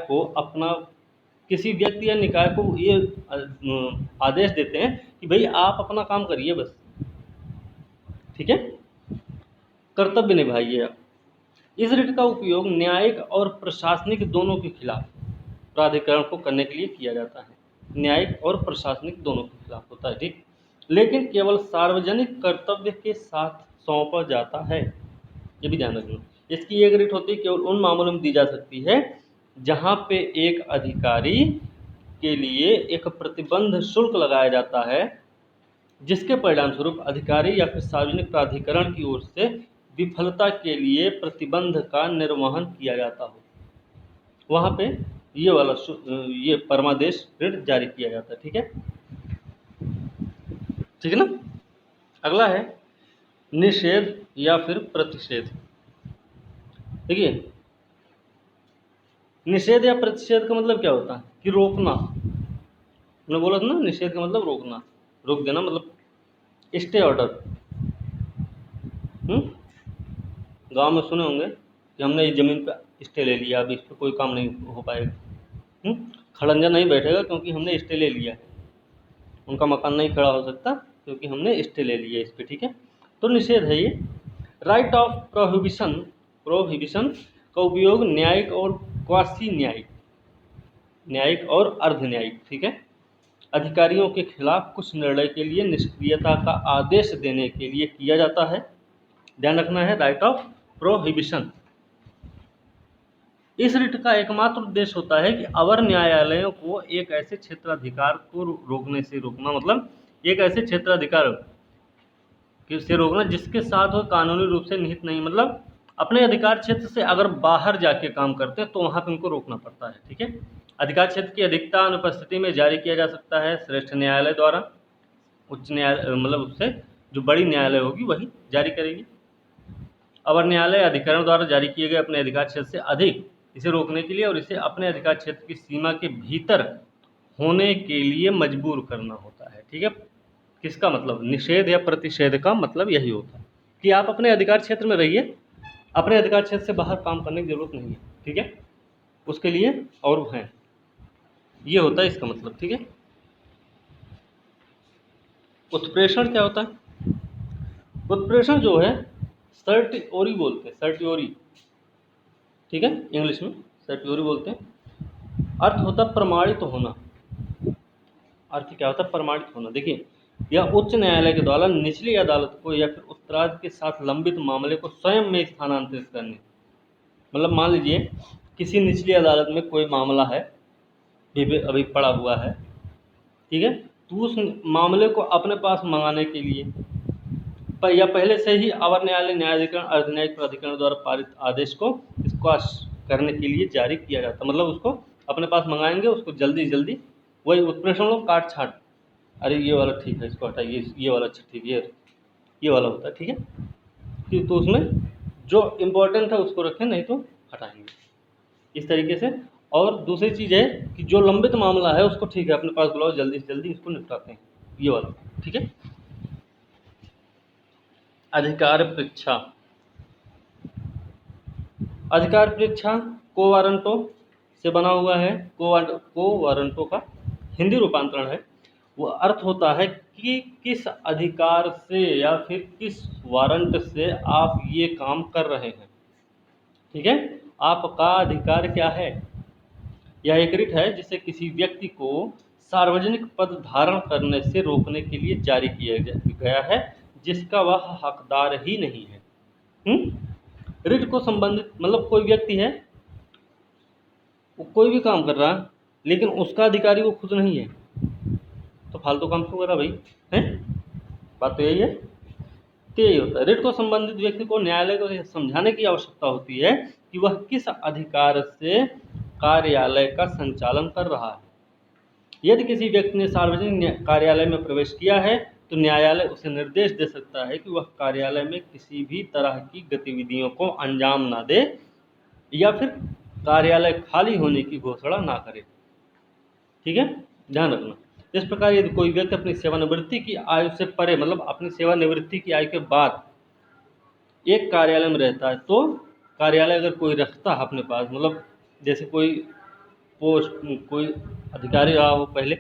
को ये आदेश देते हैं कि भाई आप अपना काम करिए बस, ठीक है, कर्तव्य निभाइए आप। इस रिट का उपयोग न्यायिक और प्रशासनिक दोनों के खिलाफ प्राधिकरण को करने के लिए किया जाता है। न्यायिक और प्रशासनिक दोनों के खिलाफ होता है, ठीक, लेकिन केवल सार्वजनिक कर्तव्य के साथ सौंपा जाता है, ये भी ध्यान रखना। इसकी एक रिट होती है केवल उन मामलों में दी जा सकती है जहां पे एक अधिकारी के लिए एक प्रतिबंध शुल्क लगाया जाता है, जिसके परिणाम स्वरूप अधिकारी या फिर सार्वजनिक प्राधिकरण की ओर से विफलता के लिए प्रतिबंध का निर्वहन किया जाता हो, वहां पे ये परमादेश रिट जारी किया जाता है, ठीक है, ठीक है ना। अगला है निषेध या फिर प्रतिषेध। देखिए निषेध या प्रतिषेध का मतलब क्या होता है कि रोकना। मैंने बोला था ना, निषेध का मतलब रोकना, रोक देना, मतलब स्टे ऑर्डर। गांव में सुने होंगे कि हमने इस ज़मीन पे स्टे ले लिया, अब इस पर कोई काम नहीं हो पाएगा, खड़ंजा नहीं बैठेगा क्योंकि हमने स्टे ले लिया है, उनका मकान नहीं खड़ा हो सकता क्योंकि हमने स्टे ले लिया इस पर, ठीक है। तो निषेध है ये। राइट ऑफ प्रोहिबिशन का उपयोग न्यायिक और क्वासी न्यायिक और अर्ध न्यायिक, ठीक है, अधिकारियों के खिलाफ कुछ निर्णय के लिए निष्क्रियता का आदेश देने के लिए किया जाता है। ध्यान रखना है, राइट ऑफ प्रोहिबिशन। इस रिट का एकमात्र उद्देश्य होता है कि अवर न्यायालयों को एक ऐसे क्षेत्राधिकार को रोकने से रोकना, मतलब एक ऐसे क्षेत्राधिकार से रोकना जिसके साथ वो कानूनी रूप से निहित नहीं, मतलब अपने अधिकार क्षेत्र से अगर बाहर जाके काम करते हैं तो वहाँ पे उनको रोकना पड़ता है, ठीक है। अधिकार क्षेत्र की अधिकता अनुपस्थिति में जारी किया जा सकता है श्रेष्ठ न्यायालय द्वारा। उच्च न्यायालय मतलब उससे जो बड़ी न्यायालय होगी वही जारी करेगी। अवर न्यायालय अधिकरण द्वारा जारी किए गए अपने अधिकार क्षेत्र से अधिक इसे रोकने के लिए और इसे अपने अधिकार क्षेत्र की सीमा के भीतर होने के लिए मजबूर करना होता है, ठीक है। किसका मतलब, निषेध या प्रतिषेध का मतलब यही होता है कि आप अपने अधिकार क्षेत्र में रहिए, अपने अधिकार क्षेत्र से बाहर काम करने की जरूरत नहीं है, ठीक है, उसके लिए और हैं, ये होता है इसका मतलब, ठीक है। उत्प्रेषण क्या होता है? उत्प्रेषण जो है सर्टिओरी बोलते हैं, सर्टिओरी, ठीक है, इंग्लिश में सर्टिओरी बोलते हैं। अर्थ होता है प्रमाणित होना। अर्थ क्या होता है? प्रमाणित होना। देखिए यह उच्च न्यायालय के द्वारा निचली अदालत को या फिर उत्तराधिकार के साथ लंबित मामले को स्वयं में स्थानांतरित करने, मतलब मान लीजिए किसी निचली अदालत में कोई मामला है, अभी पड़ा हुआ है, ठीक है, तो उस मामले को अपने पास मंगाने के लिए या पहले से ही अवर न्यायालय, न्यायाधिकरण, अर्धन्यायिक प्राधिकरण द्वारा पारित आदेश को स्क्वाश करने के लिए जारी किया जाता, मतलब उसको अपने पास मंगाएंगे, उसको जल्दी जल्दी, वही उत्प्रेषण लोग काट छाट, अरे ये वाला ठीक है इसको हटाइए, ये वाला अच्छा ठीक है, ये वाला होता है, ठीक है, कि तो उसमें जो इम्पोर्टेंट है उसको रखें, नहीं तो हटाएंगे इस तरीके से। और दूसरी चीज़ है कि जो लंबित मामला है उसको ठीक है अपने पास बुलाओ, जल्दी से जल्दी इसको निपटाते हैं, ये वाला, ठीक है। अधिकार परीक्षा। अधिकार परीक्षा को वारंटो से बना हुआ है। को वारंटो का हिंदी रूपांतरण है, वो अर्थ होता है कि किस अधिकार से या फिर किस वारंट से आप ये काम कर रहे हैं, ठीक है, आपका अधिकार क्या है। यह एक रिट है जिसे किसी व्यक्ति को सार्वजनिक पद धारण करने से रोकने के लिए जारी किया गया है जिसका वह हकदार ही नहीं है। रिट को संबंधित मतलब कोई व्यक्ति है, वो कोई भी काम कर रहा है लेकिन उसका अधिकारी वो खुद नहीं है, तो फालतू काम क्यों कर रहा भाई, हैं? बात तो यही है। तो यही होता है, रिट को संबंधित व्यक्ति को न्यायालय को यह समझाने की आवश्यकता होती है कि वह किस अधिकार से कार्यालय का संचालन कर रहा है। यदि किसी व्यक्ति ने सार्वजनिक कार्यालय में प्रवेश किया है तो न्यायालय उसे निर्देश दे सकता है कि वह कार्यालय में किसी भी तरह की गतिविधियों को अंजाम ना दे या फिर कार्यालय खाली होने की घोषणा ना करे। ठीक है, ध्यान रखना। इस प्रकार यदि कोई व्यक्ति अपनी सेवानिवृत्ति की आयु से परे मतलब अपनी सेवानिवृत्ति की आयु के बाद एक कार्यालय में रहता है तो कार्यालय अगर कोई रखता है अपने पास, मतलब जैसे कोई पोस्ट कोई अधिकारी रहा हो, पहले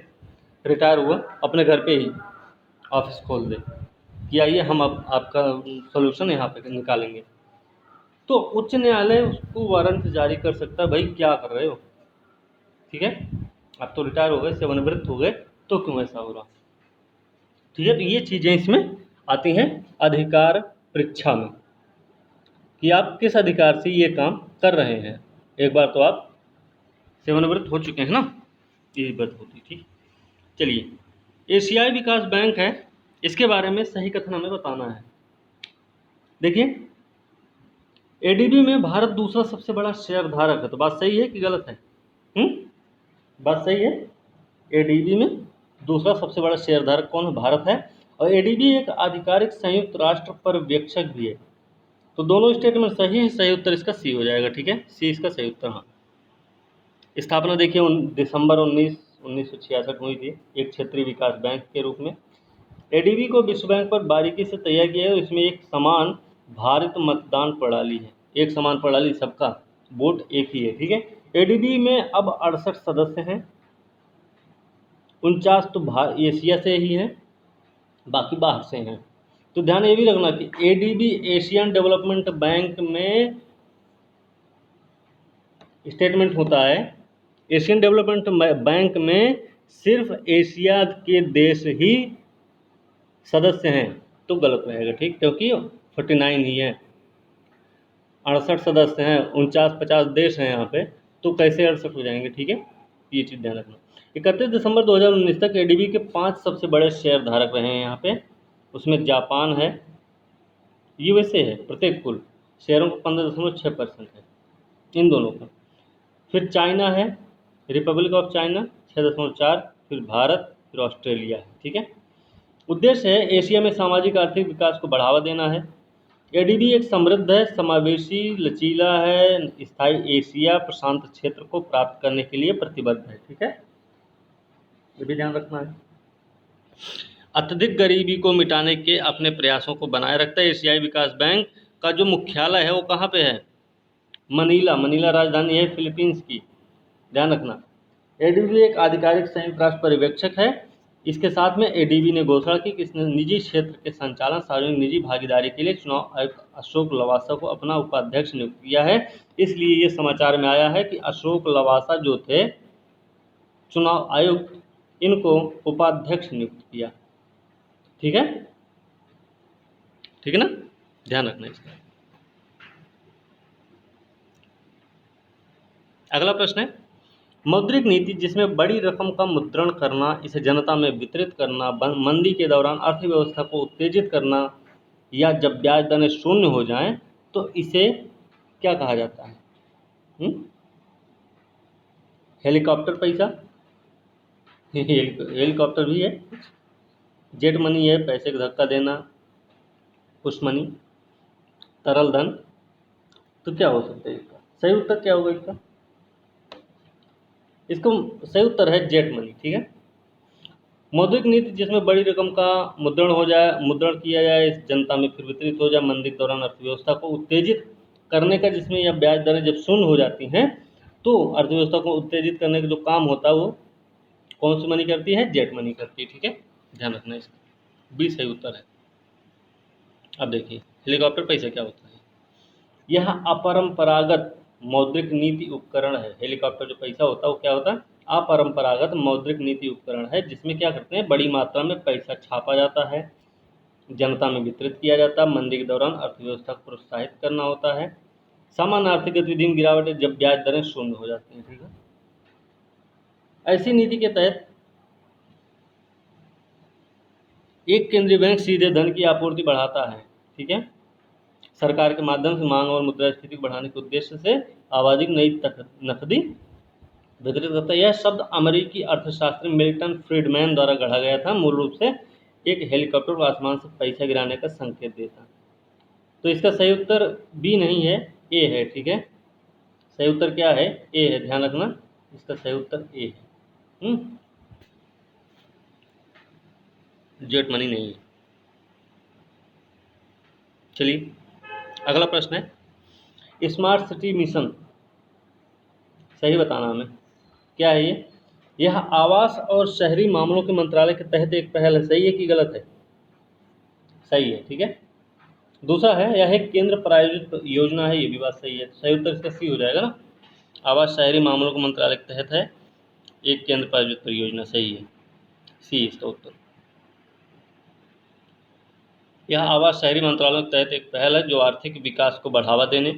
रिटायर हुआ, अपने घर पे ही ऑफिस खोल दे कि आइए हम अब आपका सॉल्यूशन यहाँ पे निकालेंगे, तो उच्च न्यायालय उसको वारंट जारी कर सकता है, भाई क्या कर रहे हो, ठीक है, आप तो रिटायर हो गए, सेवानिवृत्त हो गए, तो क्यों ऐसा हो रहा। ठीक है, तो ये चीज़ें इसमें आती हैं अधिकार परीक्षा में कि आप किस अधिकार से ये काम कर रहे हैं। एक बार तो आप सेवानिवृत्त हो चुके हैं ना, ये बात होती। ठीक, चलिए, एशियाई विकास बैंक है, इसके बारे में सही कथन हमें बताना है। देखिए, एडीबी में भारत दूसरा सबसे बड़ा शेयर धारक है, तो बात सही है कि गलत है? बात सही है। एडीबी में दूसरा सबसे बड़ा शेयरधारक कौन है? भारत है। और एडीबी एक आधिकारिक संयुक्त राष्ट्र पर्यवेक्षक भी है। तो दोनों स्टेटमेंट सही है, सही उत्तर इसका सी हो जाएगा। ठीक है, सी इसका सही उत्तर। हाँ, स्थापना देखिए दिसंबर 1966 हुई थी एक क्षेत्रीय विकास बैंक के रूप में। एडीबी को विश्व बैंक पर बारीकी से तैयार किया है। इसमें एक समान भारत मतदान प्रणाली है, एक समान प्रणाली, सबका वोट एक ही है। ठीक है, एडीबी में अब 68 सदस्य हैं, 49 तो एशिया से ही हैं, बाकी बाहर से हैं। तो ध्यान ये भी रखना कि एडीबी एशियन डेवलपमेंट बैंक में स्टेटमेंट होता है, एशियन डेवलपमेंट बैंक में सिर्फ एशिया के देश ही सदस्य हैं, तो गलत रहेगा। ठीक, क्योंकि 49 ही हैं, 68 सदस्य हैं, 49-50 देश हैं यहाँ पे, तो कैसे 68 हो जाएंगे। ठीक है, ये चीज़ ध्यान रखना। 31 दिसंबर 2019 तक एडीबी के 5 सबसे बड़े शेयर धारक रहे हैं यहाँ पे। उसमें जापान है, यूएसए है, प्रत्येक कुल शेयरों का 15.6% है इन दोनों का। फिर चाइना है, रिपब्लिक ऑफ चाइना 6.4, फिर भारत, फिर ऑस्ट्रेलिया है। ठीक है, उद्देश्य है एशिया में सामाजिक आर्थिक विकास को बढ़ावा देना है। एडीबी एक समृद्ध है, समावेशी, लचीला है, स्थायी एशिया प्रशांत क्षेत्र को प्राप्त करने के लिए प्रतिबद्ध है। ठीक है, ये भी ध्यान रखना है। अत्यधिक गरीबी को मिटाने के अपने प्रयासों को बनाए रखता है। एशियाई विकास बैंक का जो मुख्यालय है वो कहाँ पे है? मनीला, मनीला राजधानी है फिलीपींस की, ध्यान रखना। एडीबी एक आधिकारिक संयुक्त राष्ट्र पर्यवेक्षक है। इसके साथ में एडीबी ने घोषणा की कि इसने निजी क्षेत्र के संचालन सार्वजनिक निजी भागीदारी के लिए चुनाव आयुक्त अशोक लवासा को अपना उपाध्यक्ष नियुक्त किया है। इसलिए ये समाचार में आया है कि अशोक लवासा जो थे चुनाव आयुक्त, इनको उपाध्यक्ष नियुक्त किया। ठीक है, ठीक है ना, ध्यान रखना इसका। अगला प्रश्न है, मौद्रिक नीति जिसमें बड़ी रकम का मुद्रण करना, इसे जनता में वितरित करना, मंदी के दौरान अर्थव्यवस्था को उत्तेजित करना, या जब ब्याज दरें शून्य हो जाएं तो इसे क्या कहा जाता है? हेलीकॉप्टर पैसा, हेलीकॉप्टर भी है, जेट मनी है, पैसे का धक्का देना, पुश मनी, तरल धन। तो क्या हो सकता है इसका सही उत्तर? क्या होगा इसका? इसको सही उत्तर है जेट मनी। ठीक है, मौद्रिक नीति जिसमें बड़ी रकम का मुद्रण किया जाए, इस जनता में फिर वितरित हो जाए, मंदी के दौरान अर्थव्यवस्था को उत्तेजित करने का, जिसमें या ब्याज दरें जब शून्य हो जाती हैं तो अर्थव्यवस्था को उत्तेजित करने का जो काम होता है वो कौन सी मनी करती है? जेट मनी करती है। ठीक है, ध्यान रखना इसका, बी सही उत्तर है। अब देखिए हेलीकॉप्टर पैसा क्या होता है। यह अपरंपरागत मौद्रिक नीति उपकरण है। हेलीकॉप्टर जो पैसा होता है वो क्या होता है? अपरंपरागत मौद्रिक नीति उपकरण है, जिसमें क्या करते हैं, बड़ी मात्रा में पैसा छापा जाता है, जनता में वितरित किया जाता है, मंदी के दौरान अर्थव्यवस्था को प्रोत्साहित करना होता है, सामान्य आर्थिक गतिविधि में गिरावट है जब ब्याज दरें शून्य हो जाती हैं। ठीक है, ऐसी नीति के तहत एक केंद्रीय बैंक सीधे धन की आपूर्ति बढ़ाता है। ठीक है, सरकार के माध्यम से मांग और मुद्रास्फीति को बढ़ाने के उद्देश्य से आवधिक नई नकदी वितरित करता है। यह शब्द अमेरिकी अर्थशास्त्री मिल्टन फ्रीडमैन द्वारा गढ़ा गया था, मूल रूप से एक हेलीकॉप्टर को आसमान से पैसा गिराने का संकेत देता। तो इसका सही उत्तर बी नहीं है, ए है। ठीक है, सही उत्तर क्या है? ए है, ध्यान रखना, इसका सही उत्तर ए है। जेट मनी नहीं है। चलिए अगला प्रश्न है, स्मार्ट सिटी मिशन, सही बताना हमें, क्या है ये? यह आवास और शहरी मामलों के मंत्रालय के तहत एक पहल है। सही है कि गलत है? सही है। ठीक है, दूसरा है, यह एक केंद्र प्रायोजित योजना है, ये भी बात सही है। सही उत्तर इसका सी हो जाएगा ना, आवास शहरी मामलों के मंत्रालय के तहत है, एक केंद्र प्रायोजित परियोजना, सही है, सी इसका उत्तर। यह आवास शहरी मंत्रालय के तहत एक पहल है जो आर्थिक विकास को बढ़ावा देने,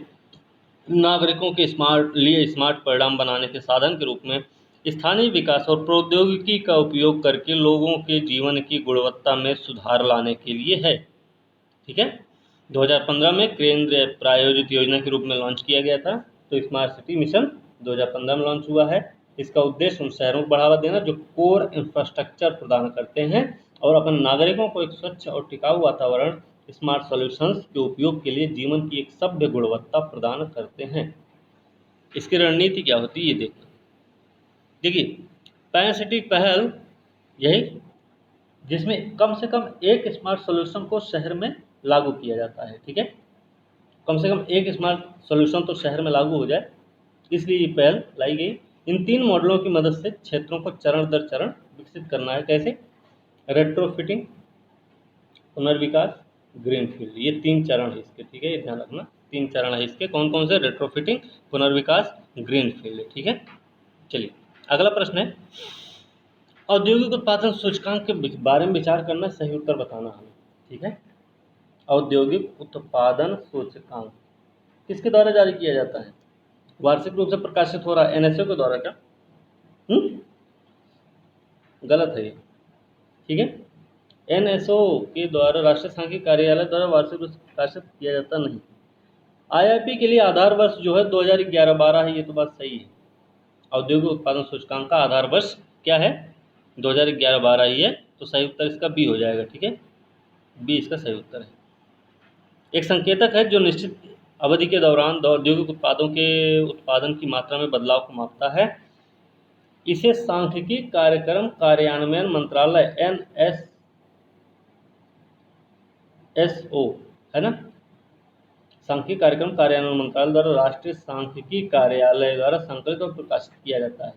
नागरिकों के स्मार्ट परिणाम बनाने के साधन के रूप में स्थानीय विकास और प्रौद्योगिकी का उपयोग करके लोगों के जीवन की गुणवत्ता में सुधार लाने के लिए है। ठीक है, 2015 में केंद्र प्रायोजित योजना के रूप में लॉन्च किया गया था। तो स्मार्ट सिटी मिशन 2015 में लॉन्च हुआ है। इसका उद्देश्य उन शहरों को बढ़ावा देना जो कोर इंफ्रास्ट्रक्चर प्रदान करते हैं और अपने नागरिकों को एक स्वच्छ और टिकाऊ वातावरण, स्मार्ट सॉल्यूशंस के उपयोग के लिए जीवन की एक सभ्य गुणवत्ता प्रदान करते हैं। इसकी रणनीति क्या होती है ये देखना। देखिए, पैन सिटी पहल यही जिसमें कम से कम एक स्मार्ट सॉल्यूशन को शहर में लागू किया जाता है। ठीक है, कम से कम एक स्मार्ट सॉल्यूशन तो शहर में लागू हो जाए, इसलिए ये पहल लाई गई। इन 3 मॉडलों की मदद से क्षेत्रों को चरण दर चरण विकसित करना है। कैसे? रेट्रोफिटिंग, पुनर्विकास, ग्रीनफील्ड, ये 3 चरण है इसके। ठीक है, ये ध्यान रखना, 3 चरण है इसके। कौन कौन से? रेट्रोफिटिंग, पुनर्विकास, ग्रीनफील्ड। ठीक है, चलिए अगला प्रश्न है, औद्योगिक उत्पादन सूचकांक के बारे में विचार करना, सही उत्तर बताना हमें। ठीक है, औद्योगिक उत्पादन सूचकांक किसके द्वारा जारी किया जाता है? वार्षिक रूप से प्रकाशित हो रहा है, एनएसओ के द्वारा क्या? गलत है ये। ठीक है, एनएसओ के द्वारा, राष्ट्रीय सांख्यिकी कार्यालय द्वारा वार्षिक रूप से प्रकाशित किया जाता नहीं। आईआईपी के लिए आधार वर्ष जो है 2011-12 है, ये तो बात सही है। औद्योगिक उत्पादन सूचकांक का आधार वर्ष क्या है? 2011-12 ही है, तो सही उत्तर इसका बी हो जाएगा। ठीक है, बी इसका सही उत्तर है। एक संकेतक है जो निश्चित अवधि के दौरान औद्योगिक उत्पादों के उत्पादन की मात्रा में बदलाव को मापता है। इसे सांख्यिकी कार्यक्रम कार्यान्वयन मंत्रालय NSSO है ना, सांख्यिकी कार्यक्रम कार्यान्वयन मंत्रालय द्वारा राष्ट्रीय सांख्यिकी कार्यालय द्वारा संकलित और प्रकाशित किया जाता है।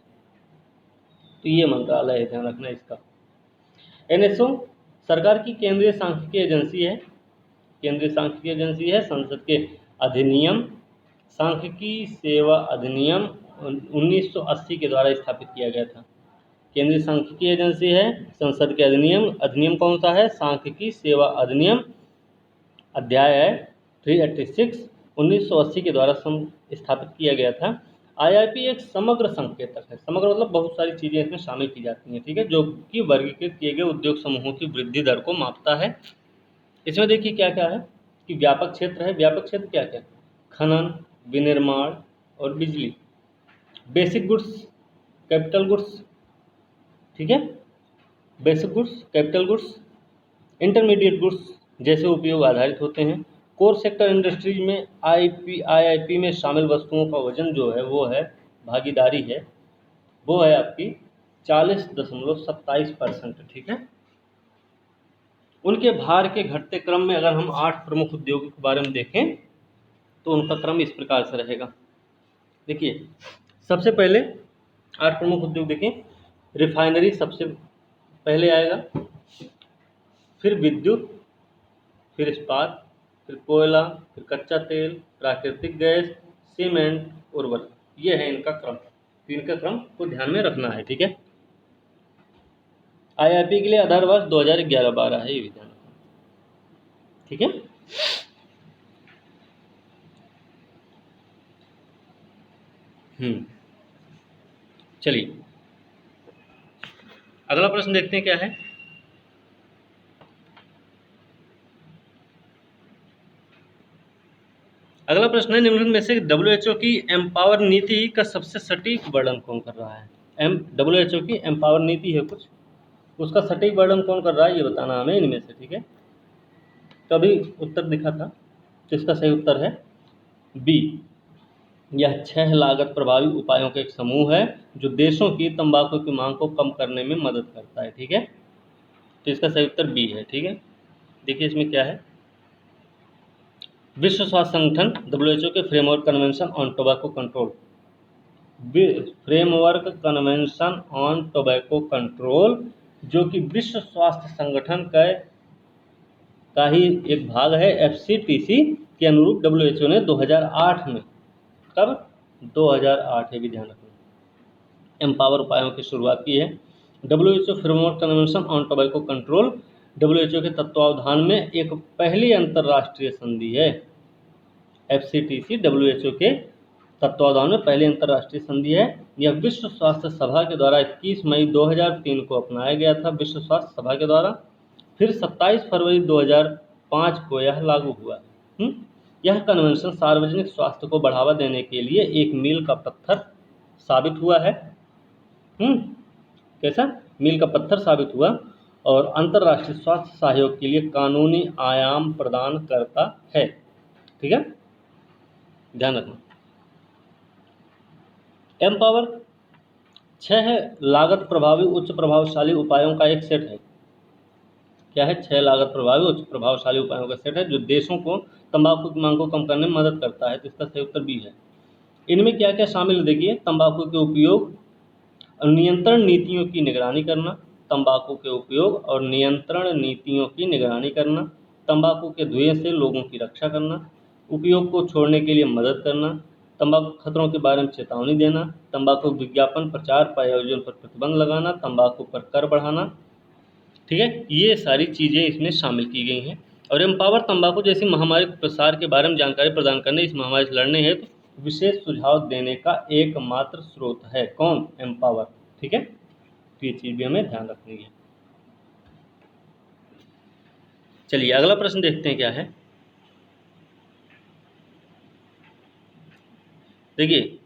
तो ये मंत्रालय है, ध्यान रखना इसका। एनएसओ सरकार की केंद्रीय सांख्यिकी एजेंसी है, केंद्रीय सांख्यिकी एजेंसी है। संसद के अधिनियम सांख्यिकी सेवा अधिनियम 1980 के द्वारा स्थापित किया गया था। केंद्रीय सांख्यिकी एजेंसी है, संसद के अधिनियम कौन सा है? सांख्यिकी सेवा अधिनियम, अध्याय है 386, 1980 के द्वारा स्थापित किया गया था। आईआईपी एक समग्र संकेतक है, समग्र मतलब बहुत सारी चीज़ें इसमें शामिल की जाती हैं। ठीक है, जो कि वर्गीकृत किए गए उद्योग समूहों की वृद्धि दर को मापता है। इसमें देखिए क्या क्या है कि व्यापक क्षेत्र है। व्यापक क्षेत्र क्या क्या? खनन, विनिर्माण और बिजली। Basic goods, capital goods. ठीक है, basic goods, capital goods, intermediate goods जैसे उपयोग आधारित होते हैं। कोर सेक्टर इंडस्ट्रीज में आईआईपी में शामिल वस्तुओं का वजन जो है वो है, भागीदारी है, वो है आपकी 40.27%। ठीक है, उनके भार के घटते क्रम में अगर हम 8 प्रमुख उद्योगों के बारे में देखें तो उनका क्रम इस प्रकार से रहेगा। देखिए, सबसे पहले 8 प्रमुख उद्योग देखें, रिफाइनरी सबसे पहले आएगा, फिर विद्युत, फिर इस्पात, फिर कोयला, फिर कच्चा तेल, प्राकृतिक गैस, सीमेंट, उर्वरक, ये है इनका क्रम। तो इनका क्रम को ध्यान में रखना है, ठीक है। IRP के लिए आधार वर्ष 2011-12 है, ये भी ध्यान रखना, ठीक है। चलिए अगला प्रश्न देखते हैं क्या है। अगला प्रश्न है, निम्नलिखित में से WHO की एम्पावर नीति का सबसे सटीक वर्णन कौन कर रहा है। WHO की एम्पावर नीति है कुछ, उसका सटीक वर्णन कौन कर रहा है ये बताना हमें इनमें से, ठीक है। तो अभी उत्तर दिखा था, तो इसका सही उत्तर है बी। यह 6 लागत प्रभावी उपायों का एक समूह है जो देशों की तंबाकू की मांग को कम करने में मदद करता है, ठीक है। तो इसका सही उत्तर बी है, ठीक है। देखिए इसमें क्या है, विश्व स्वास्थ्य संगठन WHO के framework convention on tobacco control, framework convention on tobacco control जो कि विश्व स्वास्थ्य संगठन का ही एक भाग है, FCTC के अनुरूप WHO ने 2008 में, कब 2008 है भी ध्यान रखना, एम्पावर उपायों की शुरुआत की है। WHO framework convention on tobacco control WHO के तत्वावधान में एक पहली अंतर्राष्ट्रीय संधि है। FCTC WHO के तत्वावधान में पहली अंतर्राष्ट्रीय संधि है। यह विश्व स्वास्थ्य सभा के द्वारा 21 मई 2003 को अपनाया गया था, विश्व स्वास्थ्य सभा के द्वारा। फिर 27 फरवरी 2005 को यह लागू हुआ। यह कन्वेंशन सार्वजनिक स्वास्थ्य को बढ़ावा देने के लिए एक मील का पत्थर साबित हुआ है। कैसा मील का पत्थर साबित हुआ और अंतर्राष्ट्रीय स्वास्थ्य सहयोग के लिए कानूनी आयाम प्रदान करता है, ठीक है, ध्यान रखना। एम्पावर 6 लागत प्रभावी उच्च प्रभावशाली उपायों का एक सेट है। क्या है, 6 लागत प्रभावी उच्च प्रभावशाली उपायों का सेट है जो देशों को तंबाकू की मांग को कम करने में मदद करता है। तो इसका सही उत्तर बी है। इनमें क्या क्या शामिल है देखिए, तंबाकू के उपयोग और नियंत्रण नीतियों की निगरानी करना, तंबाकू के उपयोग और नियंत्रण नीतियों की निगरानी करना, तंबाकू के धुएं से लोगों की रक्षा करना, उपयोग को छोड़ने के लिए मदद करना, तंबाकू खतरों के बारे में चेतावनी देना, तंबाकू विज्ञापन प्रचार प्रायोजन पर प्रतिबंध लगाना, तंबाकू पर कर बढ़ाना, ठीक है। ये सारी चीज़ें इसमें शामिल की गई हैं। और एम्पावर तंबाकू जैसी महामारी के प्रसार के बारे में जानकारी प्रदान करने, इस महामारी से लड़ने हेतु विशेष सुझाव देने का एकमात्र स्रोत है। कौन, एम्पावर, ठीक है। तो ये चीज़ भी हमें ध्यान रखनी है। चलिए अगला प्रश्न देखते हैं क्या है। देखिए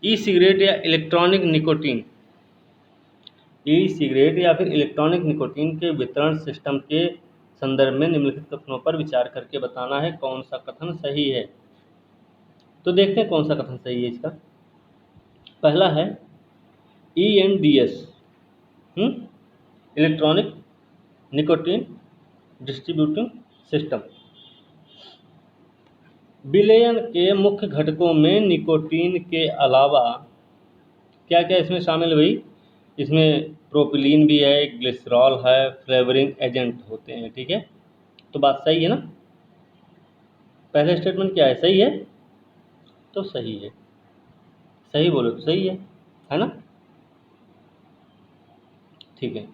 ई सिगरेट या इलेक्ट्रॉनिक निकोटीन, ई सिगरेट या फिर इलेक्ट्रॉनिक निकोटीन के वितरण सिस्टम के संदर्भ में निम्नलिखित कथनों पर विचार करके बताना है कौन सा कथन सही है। तो देखते हैं कौन सा कथन सही है इसका। पहला है ENDS, electronic nicotine distributing system. विलयन के मुख्य घटकों में निकोटीन के अलावा क्या क्या इसमें शामिल हुई, इसमें प्रोपिलीन भी है, ग्लिसरॉल है, फ्लेवरिंग एजेंट होते हैं, ठीक है। तो बात सही है ना, पहला स्टेटमेंट क्या है, सही है, तो सही है, सही बोलो तो सही है ना, ठीक है।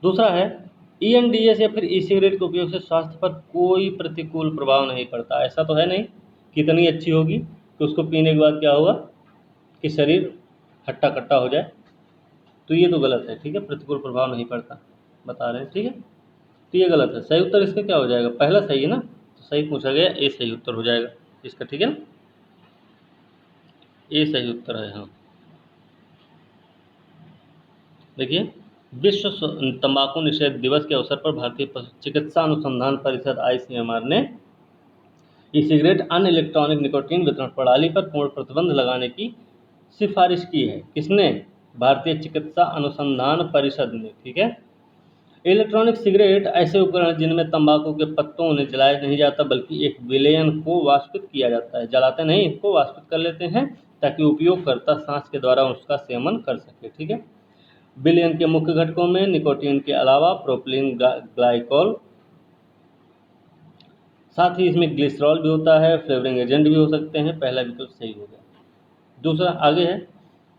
दूसरा है ENDS या फिर ई सिगरेट के उपयोग से स्वास्थ्य पर कोई प्रतिकूल प्रभाव नहीं पड़ता। ऐसा तो है नहीं, कितनी अच्छी होगी कि उसको पीने के बाद क्या होगा कि शरीर हट्टा कट्टा हो जाए, तो ये तो गलत है, ठीक है, प्रतिकूल प्रभाव नहीं पड़ता बता रहे हैं, ठीक है। तो ये गलत है, सही उत्तर इसका क्या हो जाएगा, पहला सही है ना, तो सही पूछा गया, ए सही उत्तर हो जाएगा इसका, ठीक है ना, ए सही उत्तर है। हाँ देखिए, विश्व तंबाकू निषेध दिवस के अवसर पर भारतीय चिकित्सा अनुसंधान परिषद ICMR ने ई सिगरेट अन्य इलेक्ट्रॉनिक निकोटीन वितरण प्रणाली पर पूर्ण प्रतिबंध लगाने की सिफारिश की है। किसने, भारतीय चिकित्सा अनुसंधान परिषद ने, ठीक है। इलेक्ट्रॉनिक सिगरेट ऐसे उपकरण जिनमें तंबाकू के पत्तों उन्हें जलाया नहीं जाता बल्कि एक विलयन को वाष्पित किया जाता है, जलाते नहीं, इसको वाष्पित कर लेते हैं ताकि उपयोगकर्ता सांस के द्वारा उसका सेवन कर सके, ठीक है। विलयन के मुख्य घटकों में निकोटीन के अलावा प्रोपिलीन ग्लाइकोल, साथ ही इसमें ग्लिसरॉल भी होता है, फ्लेवरिंग एजेंट भी हो सकते हैं। पहला विकल्प सही हो गया। दूसरा आगे है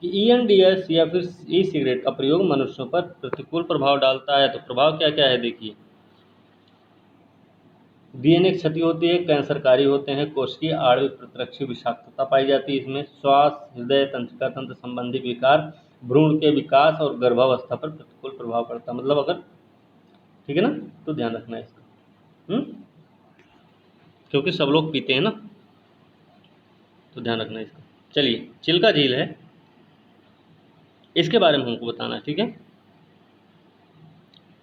कि ENDS या फिर ई सिगरेट का प्रयोग मनुष्यों पर प्रतिकूल प्रभाव डालता है। तो प्रभाव क्या क्या है देखिए, DNA की क्षति होती है, कैंसरकारी होते हैं, कोशिकीय आणविक प्रतिरक्षी विषाक्तता पाई जाती है इसमें, श्वास, हृदय, तंत्रिका तंत्र संबंधी विकार, भ्रूण के विकास और गर्भावस्था पर प्रतिकूल प्रभाव पड़ता है। मतलब अगर, ठीक है ना, तो ध्यान रखना है इसका। क्योंकि सब लोग पीते हैं ना, तो ध्यान रखना है इसका। चलिए, चिल्का झील है, इसके बारे में हमको बताना है, ठीक है।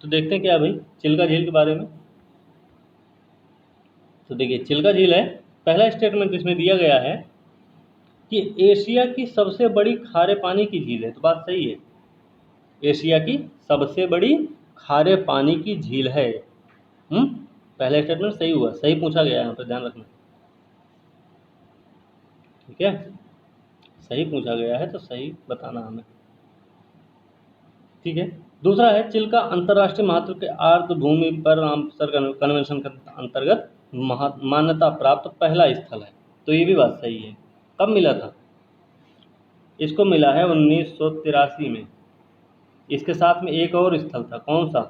तो देखते हैं क्या भाई चिल्का झील के बारे में। तो देखिए, चिल्का झील है, पहला स्टेटमेंट इसमें दिया गया है कि एशिया की सबसे बड़ी खारे पानी की झील है। तो बात सही है, एशिया की सबसे बड़ी खारे पानी की झील है। पहला स्टेटमेंट सही हुआ, सही पूछा गया है यहाँ पर, ध्यान रखना, ठीक है। सही पूछा गया है तो सही बताना हमें, ठीक है। दूसरा है, चिल्का अंतर्राष्ट्रीय महत्व के आर्द्रभूमि पर रामसर कन्वेंशन के अंतर्गत मान्यता प्राप्त पहला स्थल है। तो ये भी बात सही है। कब मिला था इसको? मिला है 1983 में। इसके साथ में एक और स्थल था, कौन सा?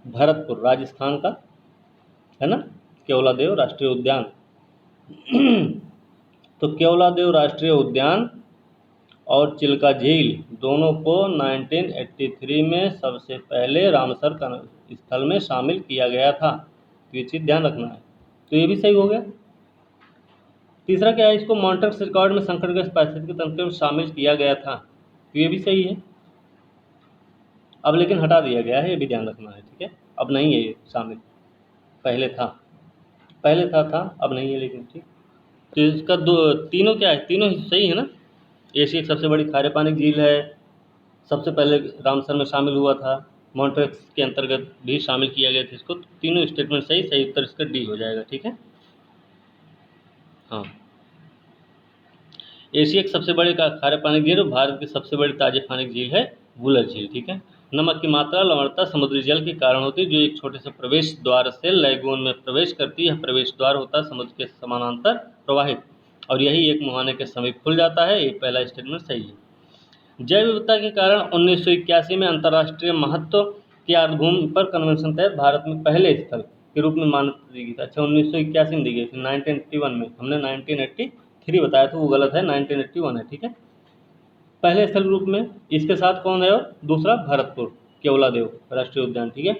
भरतपुर, राजस्थान का, है ना, केवलादेव राष्ट्रीय उद्यान। तो केवलादेव राष्ट्रीय उद्यान और चिल्का झील दोनों को 1983 में सबसे पहले रामसर स्थल में शामिल किया गया था। तो ये चीज़ ध्यान रखना है। तो ये भी सही हो गया। तीसरा क्या है, इसको मॉन्ट्रिक्स रिकॉर्ड में संकटग्रस्त पारिस्थितिकी तंत्र में शामिल किया गया था। तो ये भी सही है। अब लेकिन हटा दिया गया है, ये भी ध्यान रखना है, ठीक है। अब नहीं है ये शामिल, पहले था, अब नहीं है लेकिन, ठीक। तो इसका तीनों क्या है, तीनों सही है ना। एशिया की सबसे बड़ी खारे पानी झील है, सबसे पहले रामसर में शामिल हुआ था, मॉन्ट्रिक्स के अंतर्गत भी शामिल किया गया था इसको। तीनों स्टेटमेंट सही उत्तर इसका डी हो जाएगा, ठीक है। हाँ, एशिया की सबसे बड़ी खारे पानी झील और भारत की सबसे बड़ी ताजे पानी की झील है वुलर झील, ठीक है। नमक की मात्रा लवणता समुद्री जल के कारण होती है, जो एक छोटे से प्रवेश द्वार से लैगून में प्रवेश करती है। प्रवेश द्वार होता है समुद्र के समानांतर प्रवाहित, और यही एक मुहाने के समीप खुल जाता है। ये पहला स्टेटमेंट सही है। जैव विविधता के कारण 1981 में अंतर्राष्ट्रीय महत्व की आर्द्रभूमि पर कन्वेंशन तहत भारत में पहले स्थल के रूप में मान्यता दी गई थी। अच्छा, 1981 में दी गई थी, 1981 में, हमने 1983 बताया था, वो गलत है, 1981 है, ठीक है। पहले स्थल रूप में इसके साथ कौन है, और दूसरा भरतपुर केवलादेव राष्ट्रीय उद्यान, ठीक है।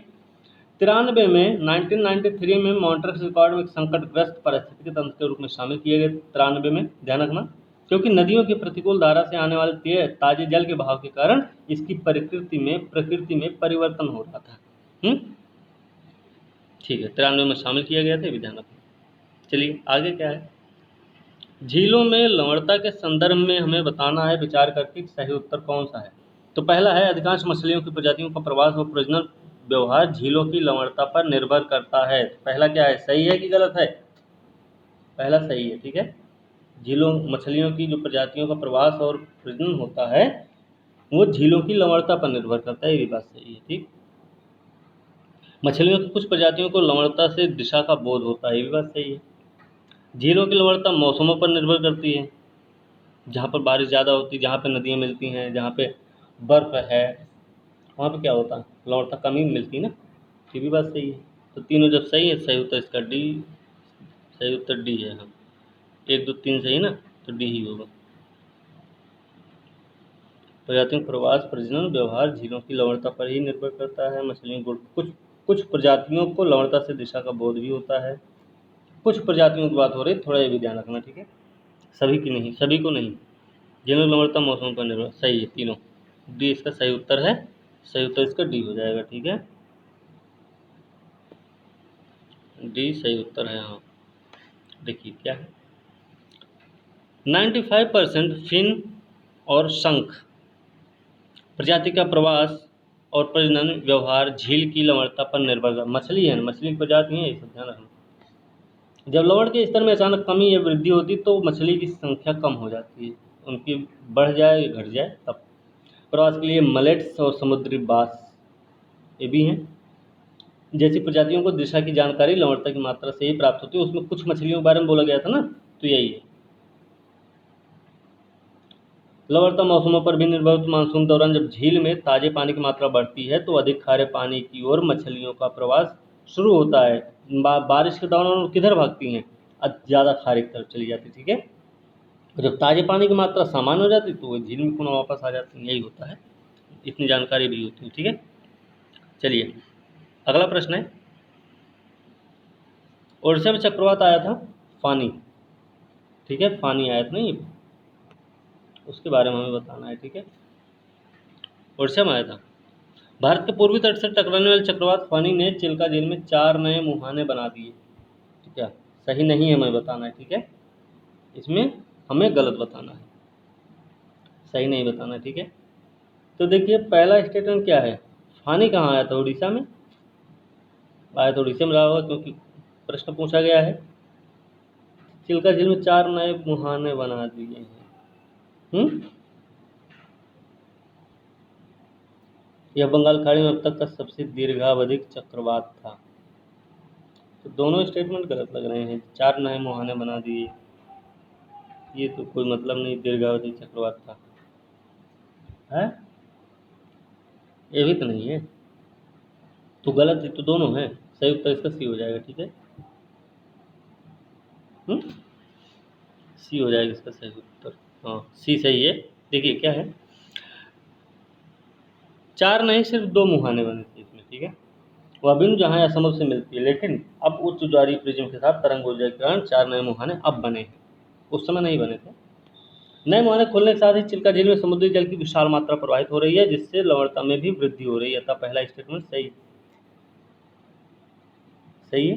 93 में 1993 में मॉन्ट्रिक्स रिकॉर्ड में संकटग्रस्त पारिस्थितिकी तंत्र के रूप में शामिल किए गए। 93 में, ध्यान रखना, क्योंकि नदियों की प्रतिकूल धारा से आने वाले ताजे जल के बहाव के कारण इसकी प्रकृति में परिवर्तन हो रहा था। ठीक है, 93 में शामिल किया गया था, ये भी ध्यान रखना। चलिए आगे क्या है, झीलों में लवणता के संदर्भ में हमें बताना है विचार करके सही उत्तर कौन सा है। तो पहला है, अधिकांश मछलियों की प्रजातियों का प्रवास व प्रजनन व्यवहार झीलों की लवणता पर निर्भर करता है। पहला क्या है, सही है कि गलत है? पहला सही है, ठीक है। झीलों मछलियों की जो प्रजातियों का प्रवास और प्रजनन होता है वो झीलों की लवणता पर निर्भर करता है, ये बात सही है, ठीक। मछलियों की कुछ प्रजातियों को लवणता से दिशा का बोध होता है, ये भी बात सही है। झीलों की लवणता मौसमों पर निर्भर करती है, जहाँ पर बारिश ज़्यादा होती है, जहाँ पे नदियाँ मिलती हैं, जहाँ पे बर्फ़ है, वहाँ पे क्या होता है, लवणता कमी मिलती है ना, ये भी बात सही है। तो तीनों जब सही है, सही उत्तर इसका डी, सही उत्तर डी है। हाँ, 1 2 3 सही ना, तो डी ही होगा। प्रजातियों का प्रवास प्रजनन व्यवहार झीलों की लवणता पर ही निर्भर करता है। मछलियों को कुछ प्रजातियों को लवणता से दिशा का बोध भी होता है। कुछ प्रजातियों की बात हो रही है, थोड़ा ये भी ध्यान रखना, ठीक है। सभी की नहीं, सभी को नहीं। झीलों की लवणता मौसम पर निर्भर, सही है तीनों, डी इसका सही उत्तर है। सही उत्तर इसका डी हो जाएगा, ठीक है। डी सही उत्तर है। हाँ, देखिए क्या है, 95% फिन और शंख प्रजाति का प्रवास और प्रजनन व्यवहार झील की लवणता पर निर्भर है। मछली है, मछली की प्रजाति है, ये सब ध्यान रखना। जब लवण के स्तर में अचानक कमी या वृद्धि होती तो मछली की संख्या कम हो जाती है, उनकी बढ़ जाए या घट जाए तब। प्रवास के लिए मलेट्स और समुद्री बास ये भी हैं। जैसी प्रजातियों को दिशा की जानकारी लवणता की मात्रा से ही प्राप्त होती है। उसमें कुछ मछलियों के बारे में बोला गया था ना, तो यही है। लवणता मौसमों पर भी निर्भर होती है। मानसून दौरान जब झील में ताजे पानी की मात्रा बढ़ती है तो अधिक खारे पानी की ओर मछलियों का प्रवास शुरू होता है। बारिश के दौरान वो किधर भागती हैं? ज़्यादा खारे की तरफ चली जाती, ठीक है। जब ताजे पानी की मात्रा सामान्य हो जाती तो वो झील में पुनः वापस आ जाती हैं, यही होता है। इतनी जानकारी भी होती है, ठीक है। चलिए अगला प्रश्न है, उड़ीसा में चक्रवात आया था, फानी, ठीक है, फानी आया था नहीं, उसके बारे में हमें बताना है, ठीक है। उड़ीसा में आया था। भारत के पूर्वी तट से टकराने वाले चक्रवात फानी ने चिल्का झील में 4 नए मुहाने बना दिए, ठीक है। सही नहीं है हमें बताना है, ठीक है। इसमें हमें गलत बताना है, सही नहीं बताना है, ठीक है। तो देखिए पहला स्टेटमेंट क्या है, फानी कहाँ आया था? उड़ीसा में आया था, उड़ीसा में रहा होगा क्योंकि प्रश्न पूछा गया है। चिल्का झील में 4 नए मुहाने बना दिए हैं। यह बंगाल खाड़ी में अब तक का सबसे दीर्घावधिक चक्रवात था। तो दोनों स्टेटमेंट गलत लग रहे हैं। 4 नए मुहाने बना दिए, ये तो कोई मतलब नहीं, दीर्घावधि चक्रवात था है, ये भी तो नहीं है, तो गलत है, तो दोनों है। सही उत्तर इसका सी हो जाएगा, ठीक है। सी हो जाएगा इसका सही उत्तर, हाँ सी सही है। देखिए क्या है, 4 नहीं सिर्फ 2 मुहाने बने थे इसमें, ठीक है। वह बिंदु जहाँ यह समुद्र से मिलती है, लेकिन अब उच्च ज्वारीय प्रिज्म के साथ तरंग ऊर्जा के कारण 4 नए मुहाने अब बने हैं, उस समय नहीं बने थे। नए मुहाने खुलने के साथ ही चिल्का झील में समुद्री जल की विशाल मात्रा प्रवाहित हो रही है, जिससे लवणता में भी वृद्धि हो रही है। अतः पहला स्टेटमेंट सही सही है।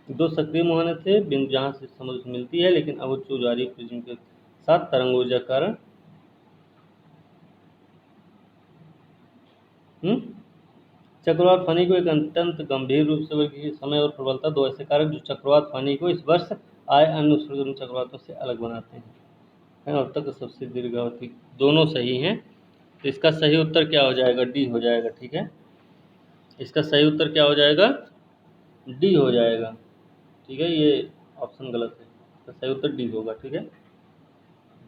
2 सक्रिय मुहाने थे, बिंदु जहाँ से समुद्र से मिलती है, लेकिन अब उच्च ज्वारीय प्रिज्म के साथ तरंग ऊर्जा के कारण चक्रवात फनी को एक अत्यंत गंभीर रूप से वर्गीकृत समय और प्रबलता, 2 ऐसे कारक जो चक्रवात फनी को इस वर्ष आए अन्य उत्सर्जन चक्रवातों से अलग बनाते हैं। अब तक सबसे दीर्घावधि, दोनों सही हैं। तो इसका सही उत्तर क्या हो जाएगा? डी हो जाएगा, ठीक है। इसका सही उत्तर क्या हो जाएगा? डी हो जाएगा, ठीक है। ये ऑप्शन गलत है, इसका सही उत्तर डी होगा, ठीक है,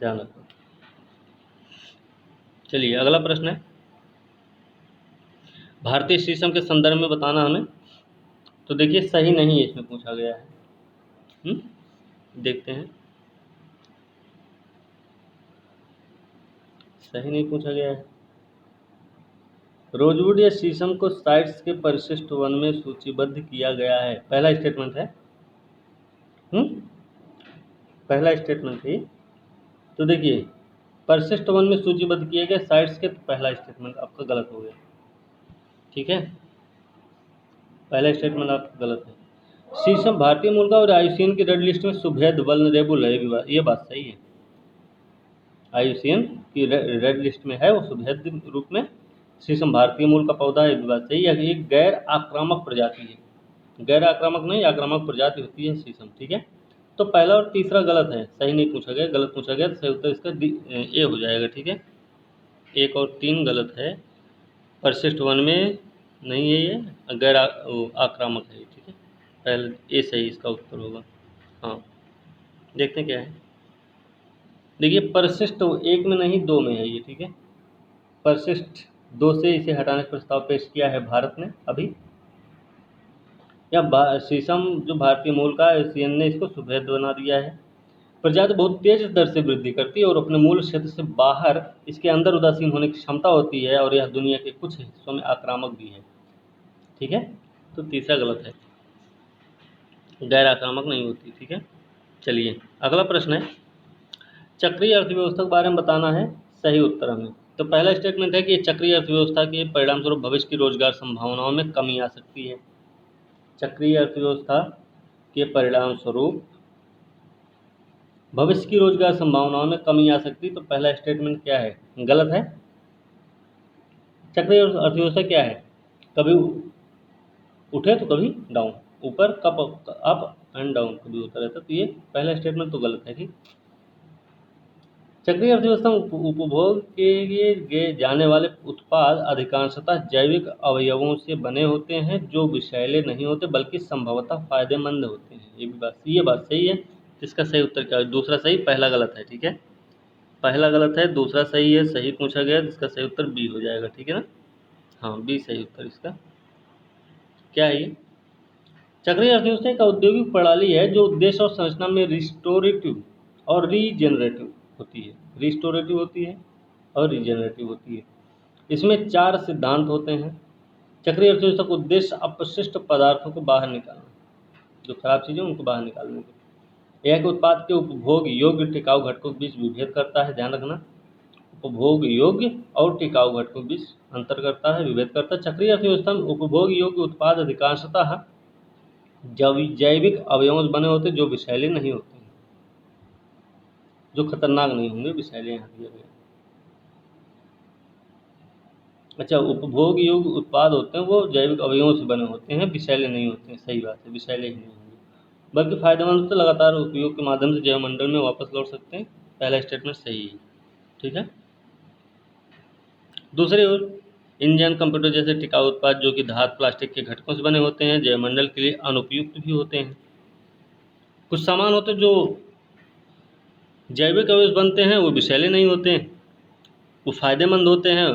ध्यान रखो। चलिए अगला प्रश्न है, भारतीय शीशम के संदर्भ में बताना हमें। तो देखिए सही नहीं है, इसमें पूछा गया है। देखते हैं, सही नहीं पूछा गया है। रोजवुड या शीशम को साइट्स के परिशिष्ट वन में सूचीबद्ध किया गया है, पहला स्टेटमेंट है। पहला स्टेटमेंट है। तो देखिए परिशिष्ट वन में सूचीबद्ध किए गए साइट्स के, तो पहला स्टेटमेंट आपका गलत हो गया, ठीक है। पहला स्टेटमेंट आपका गलत है। शीशम भारतीय मूल का और आईयूसीएन की रेड लिस्ट में सुभेद वल्नरेबल है, ये बात सही है। आईयूसीएन की रेड लिस्ट में है, वो सुभेद रूप में। शीशम भारतीय मूल का पौधा है, ये बात सही है। एक गैर आक्रामक प्रजाति है, गैर आक्रामक नहीं, आक्रामक प्रजाति होती है शीशम, ठीक है। तो पहला और तीसरा गलत है, सही नहीं पूछा गया, गलत पूछा गया, तो सही उत्तर इसका ए हो जाएगा, ठीक है। 1 और 3 गलत है, परिशिष्ट वन में नहीं है, ये गैर आक्रामक है, ठीक है। पहले ए सही इसका उत्तर होगा। हाँ देखते हैं क्या है। देखिए परिशिष्ट 1 में नहीं 2 में है ये, ठीक है। परिशिष्ट 2 से इसे हटाने का प्रस्ताव पेश किया है भारत ने अभी। या शीशम जो भारतीय मूल का एशियन ने इसको सुभेद बना दिया है। प्रजाति बहुत तेज दर से वृद्धि करती है और अपने मूल क्षेत्र से बाहर इसके अंदर उदासीन होने की क्षमता होती है, और यह दुनिया के कुछ हिस्सों में आक्रामक भी है, ठीक है। तो तीसरा गलत है, गैर आक्रामक नहीं होती, ठीक है। चलिए अगला प्रश्न है, चक्रीय अर्थव्यवस्था के बारे में बताना है, सही उत्तर हमें। तो पहला स्टेटमेंट है कि चक्रीय अर्थव्यवस्था के परिणाम स्वरूप भविष्य की रोजगार संभावनाओं में कमी आ सकती है। चक्रीय अर्थव्यवस्था के परिणाम स्वरूप भविष्य की रोजगार संभावनाओं में कमी आ सकती है, तो पहला स्टेटमेंट क्या है? गलत है। चक्रीय अर्थव्यवस्था क्या है? कभी उठे तो कभी डाउन, ऊपर कब अप एंड डाउन कभी होता रहता, तो ये पहला स्टेटमेंट तो गलत है, ठीक। चक्रीय अर्थव्यवस्था में उपभोग किए जाने वाले उत्पाद अधिकांशतः जैविक अवयवों से बने होते हैं जो विषैले नहीं होते बल्कि संभवतः फायदेमंद होते हैं। ये बात सही है। इसका सही उत्तर क्या है? दूसरा सही, पहला गलत है। ठीक है, पहला गलत है, दूसरा सही है। सही पूछा गया, इसका सही उत्तर बी हो जाएगा। ठीक है ना? हाँ, बी सही उत्तर इसका। क्या है ये? चक्रीय अर्थव्यवस्था एक औद्योगिक प्रणाली है जो उद्देश्य और संरचना में रिस्टोरेटिव और रीजेनरेटिव होती है। रिस्टोरेटिव होती है और रीजेनरेटिव होती है। इसमें 4 सिद्धांत होते हैं। चक्रीय अर्थव्यवस्था का उद्देश्य अपशिष्ट पदार्थों को बाहर निकालना, जो खराब चीज़ें उनको बाहर निकालने के। यह उत्पाद के उपभोग योग्य टिकाऊ घटकों के बीच विभेद करता है। ध्यान रखना, उपभोग योग्य और टिकाऊ घटकों के बीच अंतर करता है, विभेद करता है। चक्रीय अर्थव्यवस्था में उपभोग योग्य उत्पाद अधिकांशतः जैविक अवयवों से बने होते जो विषैले नहीं होते, जो खतरनाक नहीं होंगे, विषैले यहाँ दिया गया। अच्छा, उपभोग योग्य उत्पाद होते हैं वो जैविक अवयवों से बने होते हैं, विषैले नहीं होते हैं। सही बात है, विषैले ही नहीं होंगे बल्कि फायदेमंद होते, लगातार उपयोग के माध्यम से जैवमंडल में वापस लौट सकते हैं। पहला स्टेटमेंट सही है। ठीक है। दूसरी ओर इंजन, कंप्यूटर जैसे टिकाऊ उत्पाद जो कि धातु प्लास्टिक के घटकों से बने होते हैं जैवमंडल के लिए अनुपयुक्त भी होते हैं। कुछ सामान होते हैं जो जैविक अवयव से बनते हैं वो विषैले नहीं होते हैं, वो फायदेमंद होते हैं,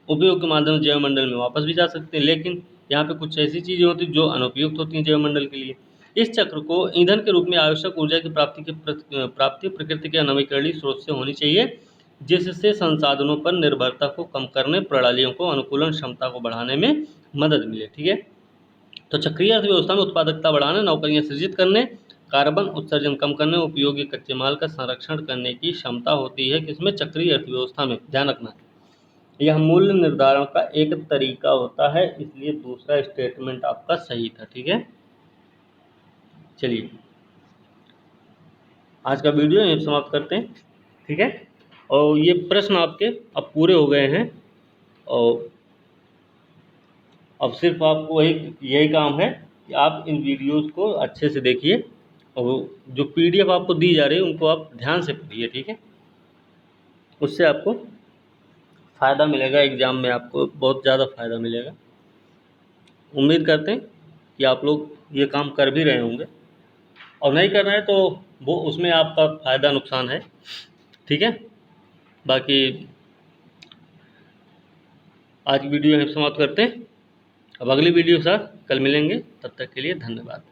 उपयोग के माध्यम से जैवमंडल में वापस भी जा सकते हैं। लेकिन यहाँ पे कुछ ऐसी चीज़ें होती हैं जो अनुपयुक्त होती हैं जैवमंडल के लिए। इस चक्र को ईंधन के रूप में आवश्यक ऊर्जा की प्राप्ति प्रकृति के नवीकरणीय स्रोत से होनी चाहिए, जिससे संसाधनों पर निर्भरता को कम करने, प्रणालियों को अनुकूलन क्षमता को बढ़ाने में मदद मिले। ठीक है। तो चक्रीय अर्थव्यवस्था में उत्पादकता बढ़ाने, नौकरियां सृजित करने, कार्बन उत्सर्जन कम करने, उपयोगी कच्चे माल का संरक्षण करने की क्षमता होती है। किसमें? चक्रीय अर्थव्यवस्था में। ध्यान रखना, यह मूल्य निर्धारण का एक तरीका होता है, इसलिए दूसरा स्टेटमेंट आपका सही था। ठीक है। चलिए, आज का वीडियो यहीं समाप्त करते हैं। ठीक है। और ये प्रश्न आपके अब पूरे हो गए हैं और अब सिर्फ आपको यही काम है कि आप इन वीडियोस को अच्छे से देखिए और जो पीडीएफ आपको दी जा रही है उनको आप ध्यान से पढ़िए। ठीक है। उससे आपको फ़ायदा मिलेगा, एग्ज़ाम में आपको बहुत ज़्यादा फ़ायदा मिलेगा। उम्मीद करते हैं कि आप लोग ये काम कर भी रहे होंगे, और नहीं कर रहे हैं तो वो उसमें आपका फ़ायदा नुकसान है। ठीक है। बाकी आज की वीडियो यहीं समाप्त करते हैं। अब अगली वीडियो के साथ कल मिलेंगे, तब तक के लिए धन्यवाद।